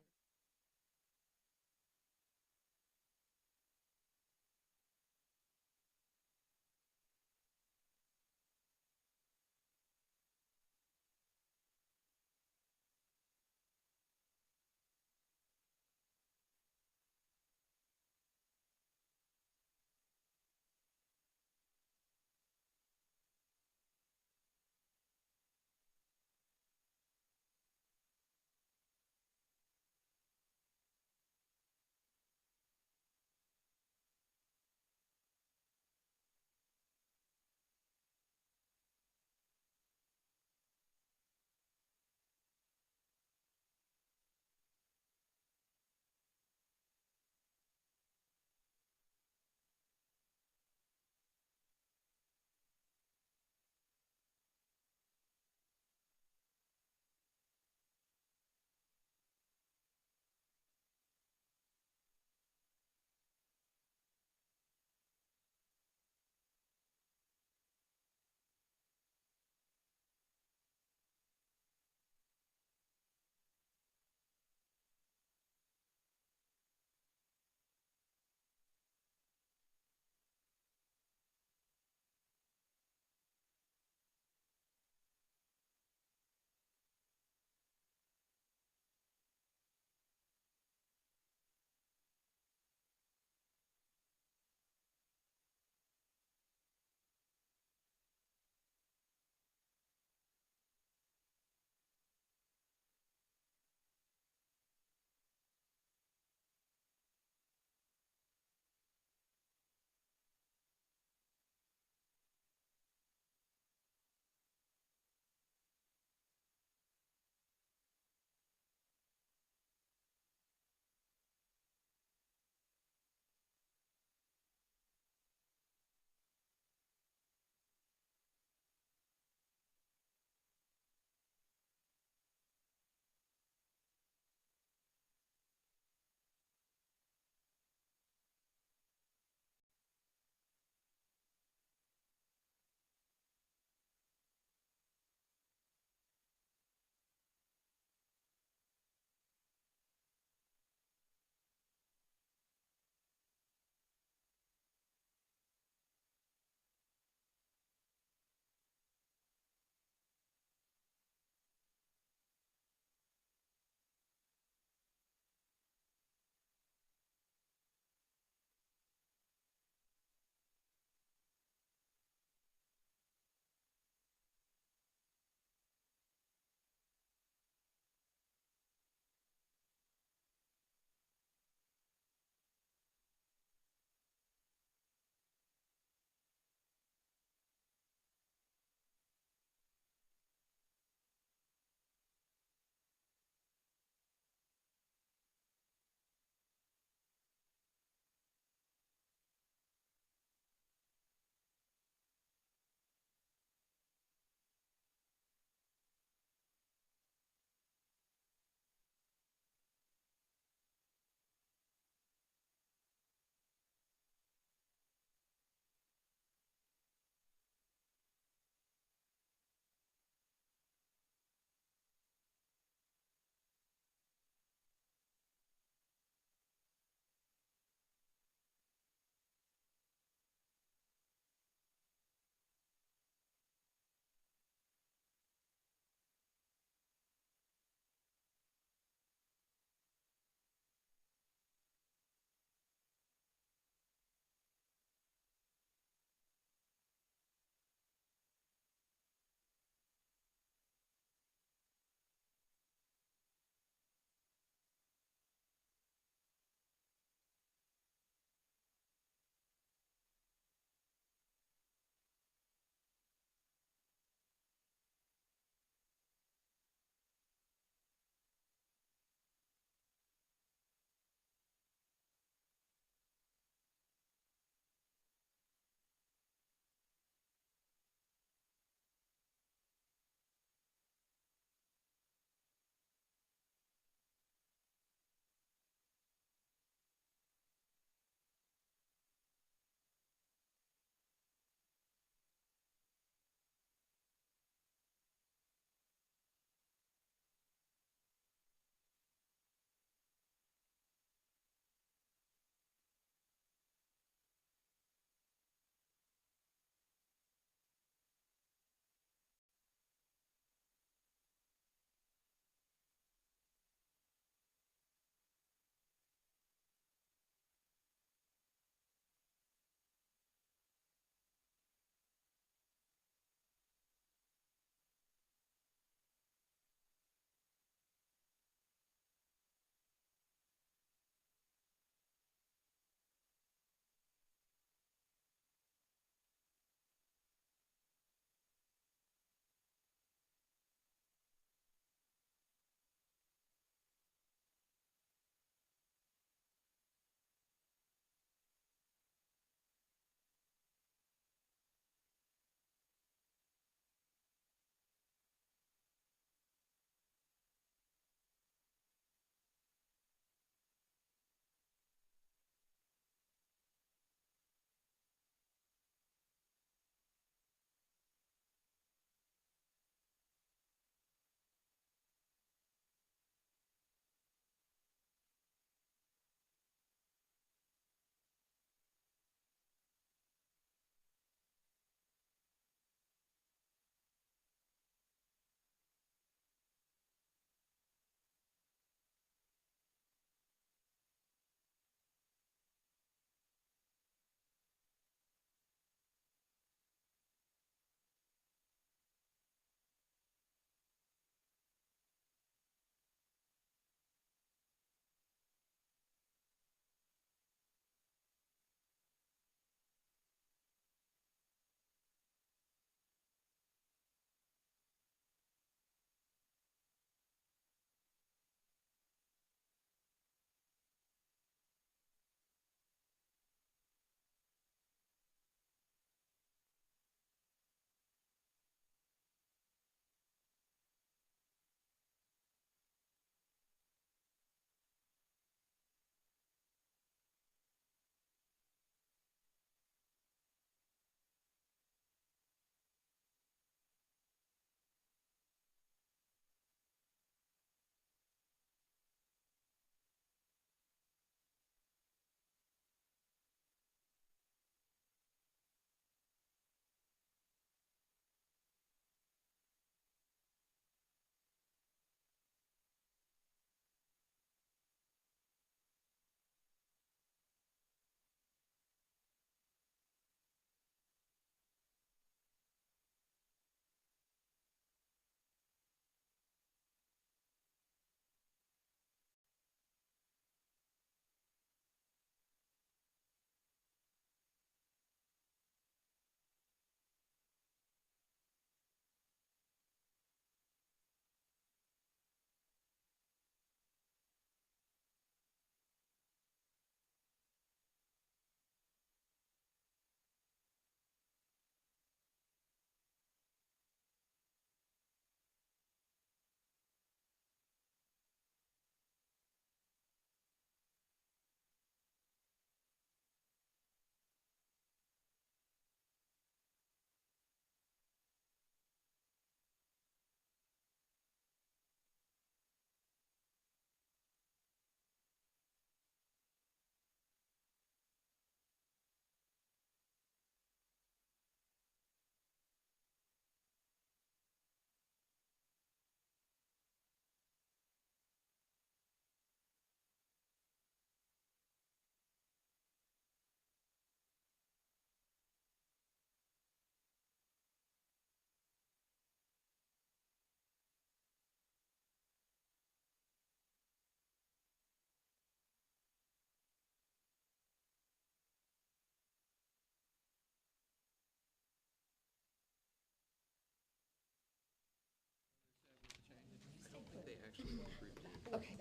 [SPEAKER 1] Okay.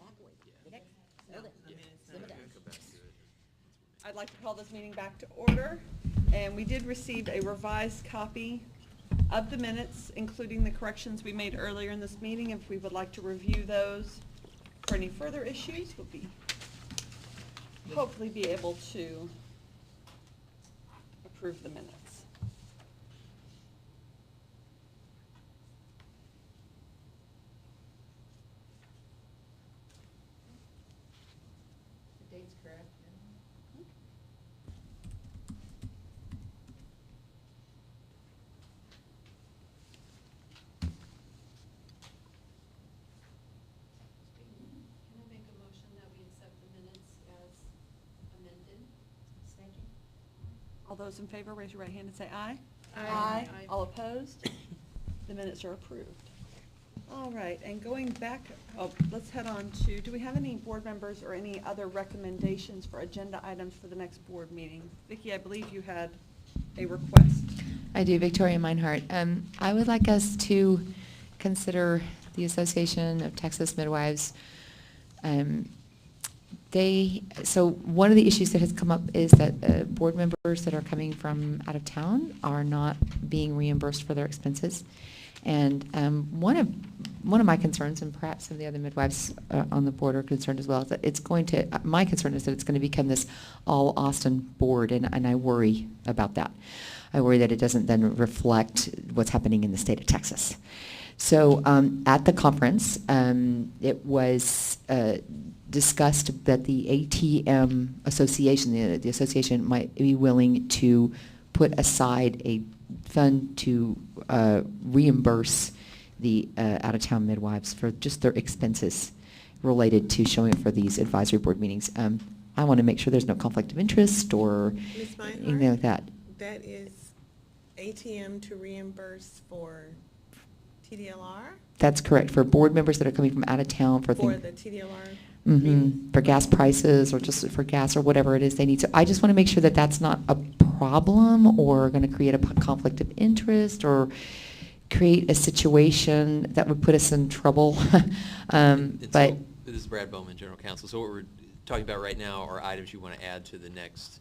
[SPEAKER 1] I'd like to call this meeting back to order, and we did receive a revised copy of the minutes, including the corrections we made earlier in this meeting. If we would like to review those for any further issues, we'll hopefully be able to approve the minutes.
[SPEAKER 3] The date's correct.
[SPEAKER 6] Can I make a motion that we accept the minutes as amended? Second.
[SPEAKER 1] All those in favor, raise your right hand and say aye.
[SPEAKER 6] Aye. Aye.
[SPEAKER 1] All opposed? The minutes are approved. All right, and going back, let's head on to, do we have any board members or any other recommendations for agenda items for the next board meeting? Vicki, I believe you had a request.
[SPEAKER 3] I do, Victoria Meinhardt. I would like us to consider the Association of Texas Midwives. So one of the issues that has come up is that board members that are coming from out of town are not being reimbursed for their expenses. And one of my concerns, and perhaps some of the other midwives on the board are concerned as well, is that it's going to, my concern is that it's going to become this all Austin board, and I worry about that. I worry that it doesn't then reflect what's happening in the state of Texas. So at the conference, it was discussed that the ATM association, the association might be willing to put aside a fund to reimburse the out-of-town midwives for just their expenses related to showing up for these advisory board meetings. I want to make sure there's no conflict of interest or
[SPEAKER 5] Ms.
[SPEAKER 3] anything like that.
[SPEAKER 5] That is ATM to reimburse for TDLR?
[SPEAKER 3] That's correct, for board members that are coming from out of town for
[SPEAKER 5] For
[SPEAKER 3] things.
[SPEAKER 5] the TDLR?
[SPEAKER 3] For gas prices or just for gas or whatever it is they need. So I just want to make sure that that's not a problem or going to create a conflict of interest or create a situation that would put us in trouble.
[SPEAKER 7] And
[SPEAKER 3] But
[SPEAKER 7] so, this is Brad Bowman, General Counsel. So what we're talking about right now are items you want to add to the next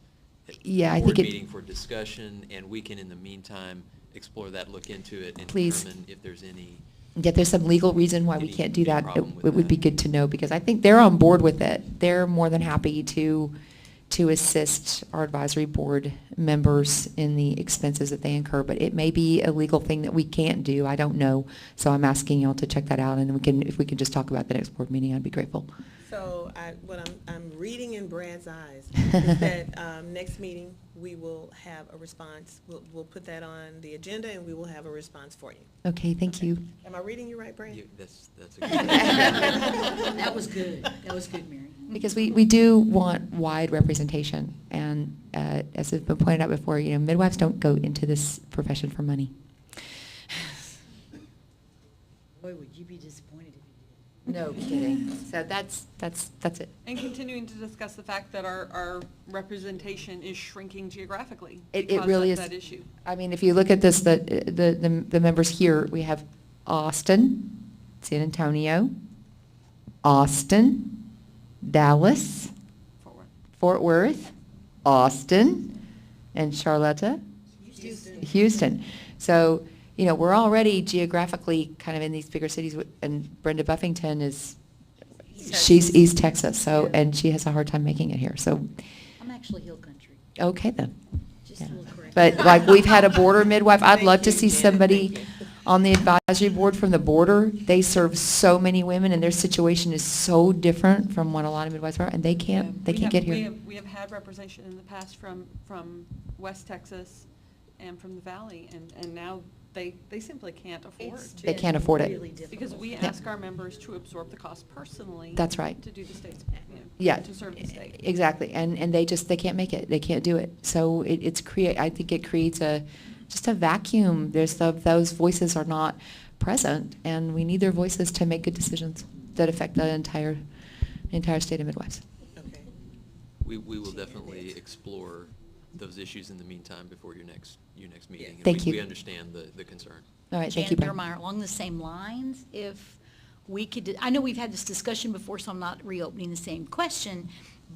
[SPEAKER 3] Yeah, I
[SPEAKER 7] board
[SPEAKER 3] think it-
[SPEAKER 7] meeting for discussion, and we can, in the meantime, explore that, look into it, and
[SPEAKER 3] Please.
[SPEAKER 7] determine if there's any.
[SPEAKER 3] yeah, there's some legal reason why we
[SPEAKER 7] Any-
[SPEAKER 3] can't do
[SPEAKER 7] any
[SPEAKER 3] that.
[SPEAKER 7] problem with
[SPEAKER 3] It would be
[SPEAKER 7] that.
[SPEAKER 3] good to know because I think they're on board with it. They're more than happy to assist our advisory board members in the expenses that they incur, but it may be a legal thing that we can't do. I don't know. So I'm asking y'all to check that out, and if we can just talk about the next board meeting, I'd be grateful.
[SPEAKER 5] So what I'm reading in Brad's eyes is that next meeting, we will have a response. We'll put that on the agenda and we will have a response for you.
[SPEAKER 3] Okay, thank you.
[SPEAKER 5] Am I reading you right, Brad?
[SPEAKER 7] That's a good.
[SPEAKER 2] That was good. That was good, Mary.
[SPEAKER 3] Because we do want wide representation, and as has been pointed out before, midwives don't go into this profession for money.
[SPEAKER 2] Boy, would you be disappointed if you
[SPEAKER 3] No kidding. So that's it.
[SPEAKER 1] And continuing to discuss the fact that our representation is shrinking geographically.
[SPEAKER 3] It
[SPEAKER 1] because
[SPEAKER 3] really
[SPEAKER 1] of
[SPEAKER 3] is.
[SPEAKER 1] that issue.
[SPEAKER 3] I mean, if you look at this, the members here, we have Austin, San Antonio, Austin, Dallas, Fort Worth, Austin, and Charlotta, Houston. So, we're already geographically kind of in these bigger cities, and Brenda Buffington she's East Texas, so, and she has a hard time making it here, so,
[SPEAKER 2] I'm actually hill country.
[SPEAKER 3] okay then.
[SPEAKER 2] Just
[SPEAKER 3] Yeah.
[SPEAKER 2] a little correction.
[SPEAKER 3] But like, we've had a border midwife, I'd
[SPEAKER 5] Thank
[SPEAKER 3] love to
[SPEAKER 5] you,
[SPEAKER 3] see
[SPEAKER 5] Janet,
[SPEAKER 3] somebody
[SPEAKER 5] thank you.
[SPEAKER 3] on the advisory board from the border. They serve so many women, and their situation is so different from what a lot of midwives are, and they can't get here.
[SPEAKER 1] We have had representation in the past from West Texas and from the Valley, and now they simply can't afford
[SPEAKER 2] It's
[SPEAKER 1] to.
[SPEAKER 3] They can't afford it.
[SPEAKER 2] really difficult.
[SPEAKER 1] Because we
[SPEAKER 3] Yeah.
[SPEAKER 1] ask our members to absorb the cost personally.
[SPEAKER 3] That's right.
[SPEAKER 1] To do the state's,
[SPEAKER 3] Yeah.
[SPEAKER 1] to serve the state.
[SPEAKER 3] Exactly, and they can't make it, they can't do it. So I think it creates just a vacuum. Those voices are not present, and we need their voices to make good decisions that affect the entire state of midwives.
[SPEAKER 5] Okay.
[SPEAKER 7] We will definitely explore those issues in the meantime before your next meeting. And
[SPEAKER 3] Thank you.
[SPEAKER 7] We understand the concern.
[SPEAKER 3] All right, thank you,
[SPEAKER 2] Janet
[SPEAKER 3] Brian.
[SPEAKER 2] Beermeyer, along the same lines, if we could, I know we've had this discussion before, so I'm not reopening the same question,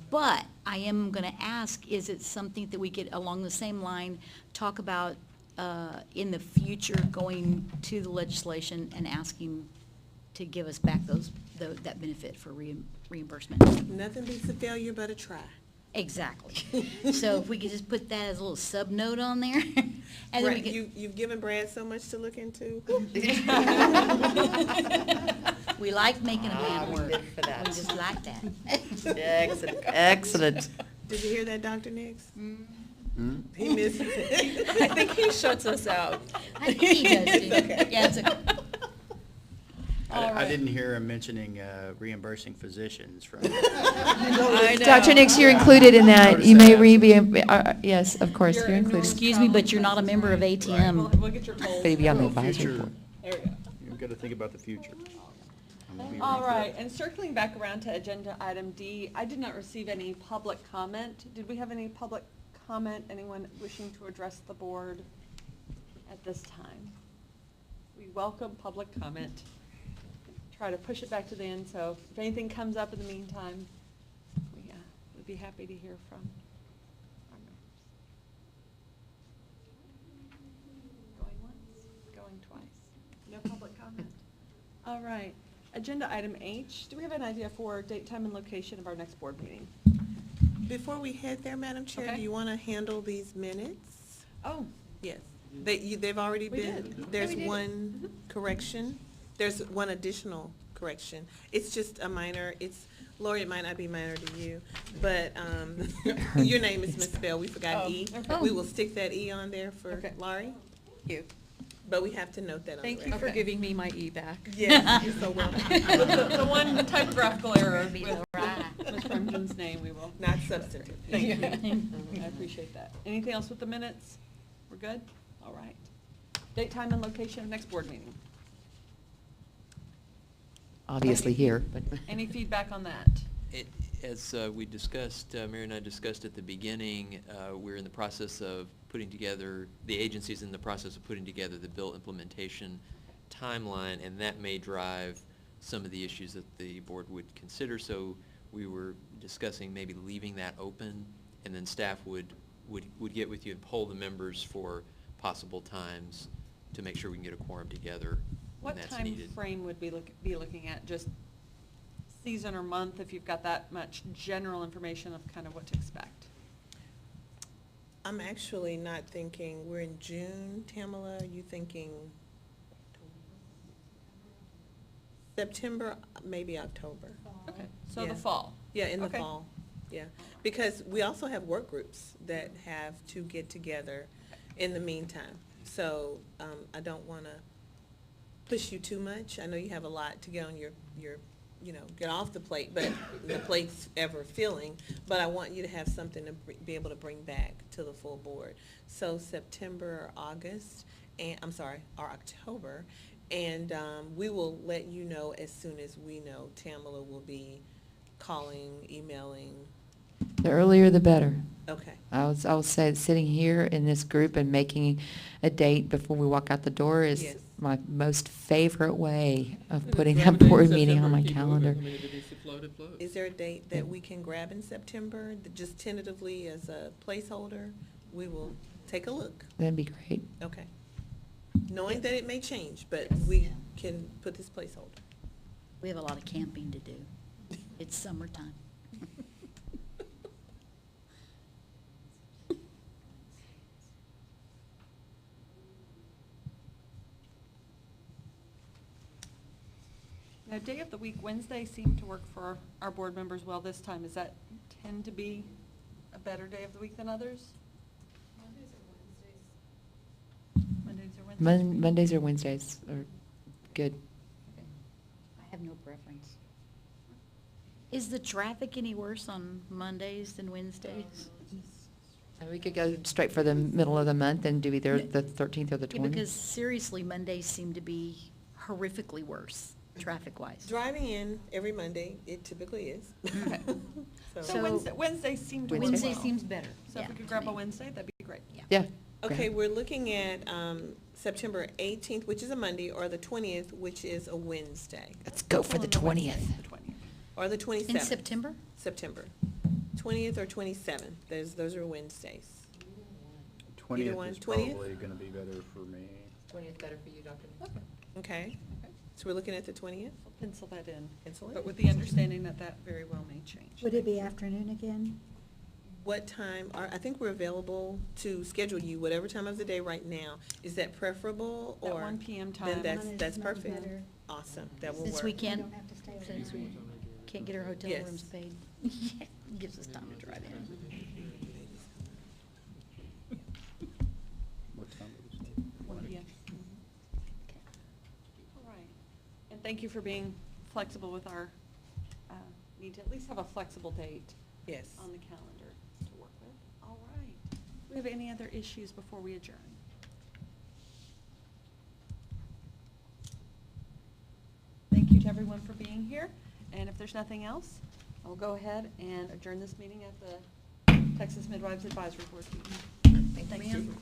[SPEAKER 2] but I am going to ask, is it something that we could, along the same line, talk about in the future, going to the legislation and asking to give us back that benefit for reimbursement?
[SPEAKER 5] Nothing beats a failure but a try.
[SPEAKER 2] Exactly. So if we could just put that as a little sub-note on there, and then we
[SPEAKER 5] Brad,
[SPEAKER 2] could.
[SPEAKER 5] you've given Brad so much to look into.
[SPEAKER 2] We like making a man work.
[SPEAKER 3] good for that.
[SPEAKER 2] We just like that.
[SPEAKER 3] Excellent, excellent.
[SPEAKER 5] Did you hear that, Dr. Nix?
[SPEAKER 4] Hmm?
[SPEAKER 5] He missed it.
[SPEAKER 6] I think he shuts us out.
[SPEAKER 2] I think he does, too. Yeah, it's okay.
[SPEAKER 4] I didn't hear him mentioning reimbursing physicians from.
[SPEAKER 6] I know.
[SPEAKER 3] Dr. Nix, you're included in that. You may yes, of course,
[SPEAKER 1] You're
[SPEAKER 3] you're included.
[SPEAKER 1] enrolled.
[SPEAKER 2] Excuse me, but you're not a member of ATM.
[SPEAKER 1] We'll get your polls.
[SPEAKER 3] But you'd be on the
[SPEAKER 4] Well,
[SPEAKER 3] advisory
[SPEAKER 4] future-
[SPEAKER 3] board.
[SPEAKER 1] There we go.
[SPEAKER 4] You've got to think about the future.
[SPEAKER 1] All right, and circling back around to agenda item D, I did not receive any public comment. Did we have any public comment? Anyone wishing to address the board at this time? We welcome public comment. Try to push it back to the end, so if anything comes up in the meantime, we'd be happy to hear from our members. Going once, going twice. No public comment. All right. Agenda item H, do we have an idea for date, time, and location of our next board meeting?
[SPEAKER 5] Before we head there, Madam Chair,
[SPEAKER 1] Okay.
[SPEAKER 5] do you want to handle these minutes?
[SPEAKER 1] Oh,
[SPEAKER 5] Yes. They've already
[SPEAKER 1] We
[SPEAKER 5] been,
[SPEAKER 1] did.
[SPEAKER 5] there's
[SPEAKER 1] Yeah, we did.
[SPEAKER 5] one correction. There's one additional correction. It's just a minor, Lori, it might not be minor to you, but your name is misspelled. We forgot
[SPEAKER 1] Oh,
[SPEAKER 5] E.
[SPEAKER 1] okay.
[SPEAKER 5] We will stick that E on there for
[SPEAKER 1] Okay.
[SPEAKER 5] Laurie,
[SPEAKER 6] Thank you.
[SPEAKER 5] but we have to note that on the
[SPEAKER 6] Thank you
[SPEAKER 5] record.
[SPEAKER 6] for
[SPEAKER 1] Okay.
[SPEAKER 6] giving me my E back.
[SPEAKER 5] Yes, you're so welcome.
[SPEAKER 1] the one typographical error
[SPEAKER 2] Be
[SPEAKER 1] with
[SPEAKER 2] right.
[SPEAKER 1] Ms. Fremden's name, we will.
[SPEAKER 5] Not substantive.
[SPEAKER 1] Thank you. I appreciate that. Anything else with the minutes? We're good? All right. Date, time, and location of next board meeting.
[SPEAKER 3] Obviously here, but.
[SPEAKER 1] Any feedback on that?
[SPEAKER 7] As we discussed, Mary and I discussed at the beginning, we're in the process of putting together, the agency's in the process of putting together the bill implementation timeline, and that may drive some of the issues that the board would consider. So we were discussing maybe leaving that open, and then staff would get with you and poll the members for possible times to make sure we can get a quorum together when
[SPEAKER 1] What
[SPEAKER 7] that's
[SPEAKER 1] time
[SPEAKER 7] needed.
[SPEAKER 1] frame would we be looking at? Just season or month, if you've got that much general information of kind of what to expect?
[SPEAKER 5] I'm actually not thinking, we're in June, Tamala, are you thinking September, maybe October?
[SPEAKER 1] Okay, so the
[SPEAKER 5] Yeah.
[SPEAKER 1] fall.
[SPEAKER 5] Yeah, in the
[SPEAKER 1] Okay.
[SPEAKER 5] fall, yeah. Because we also have work groups that have to get together in the meantime. So I don't want to push you too much. I know you have a lot to get on your get off the plate, but the plate's ever filling. But I want you to have something to be able to bring back to the full board. So September or August, or October, and we will let you know as soon as we know. Tamala will be calling, emailing.
[SPEAKER 3] The earlier the better.
[SPEAKER 5] Okay.
[SPEAKER 3] I will say sitting here in this group and making a date before we walk out the door is
[SPEAKER 5] Yes.
[SPEAKER 3] my most favorite way of
[SPEAKER 13] And
[SPEAKER 3] putting
[SPEAKER 13] if
[SPEAKER 3] that
[SPEAKER 13] we have a date
[SPEAKER 3] board
[SPEAKER 13] in
[SPEAKER 3] meeting on
[SPEAKER 13] September,
[SPEAKER 3] my
[SPEAKER 13] keep moving.
[SPEAKER 3] calendar.
[SPEAKER 13] I mean, if it needs to float, it floats.
[SPEAKER 5] Is there a date that we can grab in September, just tentatively as a placeholder? We will take a look.
[SPEAKER 3] That'd be great.
[SPEAKER 5] Okay. Knowing that it may change, but we can put this placeholder.
[SPEAKER 2] We have a lot of camping to do. It's summertime.
[SPEAKER 1] Now, day of the week, Wednesdays seem to work for our board members well this time. Does that tend to be a better day of the week than others? Mondays or Wednesdays?
[SPEAKER 3] Mondays or Wednesdays are good.
[SPEAKER 2] I have no preference. Is the traffic any worse on Mondays than Wednesdays?
[SPEAKER 3] We could go straight for the middle of the month and do either the 13th or the 20th.
[SPEAKER 2] Yeah, because seriously, Mondays seem to be horrifically worse, traffic-wise.
[SPEAKER 5] Driving in every Monday, it typically is.
[SPEAKER 1] Okay.
[SPEAKER 5] So-
[SPEAKER 1] So Wednesdays seem to work
[SPEAKER 2] Wednesday
[SPEAKER 1] well.
[SPEAKER 2] seems better.
[SPEAKER 1] So if
[SPEAKER 2] yeah,
[SPEAKER 1] we could
[SPEAKER 2] to
[SPEAKER 1] grab a
[SPEAKER 2] me.
[SPEAKER 1] Wednesday, that'd be great.
[SPEAKER 3] Yeah.
[SPEAKER 5] Okay, we're looking at September 18th, which is a Monday, or the 20th, which is a Wednesday,
[SPEAKER 3] Let's go for the
[SPEAKER 1] On Wednesday,
[SPEAKER 3] 20th.
[SPEAKER 1] The 20th.
[SPEAKER 5] or the 27th.
[SPEAKER 2] In September?
[SPEAKER 5] September. 20th or 27th, those are Wednesdays.
[SPEAKER 4] 20th
[SPEAKER 5] one,
[SPEAKER 4] is
[SPEAKER 5] 20th?
[SPEAKER 4] probably going to be better for me.
[SPEAKER 3] 20th better for you, Dr.
[SPEAKER 5] Okay, so we're looking at the 20th?
[SPEAKER 1] I'll pencil that in.
[SPEAKER 5] Pencil it
[SPEAKER 1] But
[SPEAKER 5] in.
[SPEAKER 1] with the understanding that that very well may change.
[SPEAKER 14] Would it be afternoon again?
[SPEAKER 5] What time, I think we're available to schedule you whatever time of the day right now. Is that preferable,
[SPEAKER 1] That
[SPEAKER 5] or?
[SPEAKER 1] 1 p.m.
[SPEAKER 5] Then
[SPEAKER 1] time.
[SPEAKER 5] that's
[SPEAKER 14] Much
[SPEAKER 5] perfect.
[SPEAKER 14] better.
[SPEAKER 5] Awesome, that will
[SPEAKER 2] Since
[SPEAKER 5] work.
[SPEAKER 2] we can't,
[SPEAKER 14] don't have to stay
[SPEAKER 2] since we
[SPEAKER 14] overnight.
[SPEAKER 2] can't get our hotel
[SPEAKER 5] Yes.
[SPEAKER 2] rooms paid, gives us time to drive in.
[SPEAKER 4] What time did you say?
[SPEAKER 1] 1 p.m. All right. And thank you for being flexible with our, need to at least have a flexible date
[SPEAKER 5] Yes.
[SPEAKER 1] on the calendar to work with. All right. Do we have any other issues before we adjourn? Thank you to everyone for being here. And if there's nothing else, I'll go ahead and adjourn this meeting at the Texas Midwives Advisory Board meeting.
[SPEAKER 3] Thank you,
[SPEAKER 1] Thank you.
[SPEAKER 3] ma'am.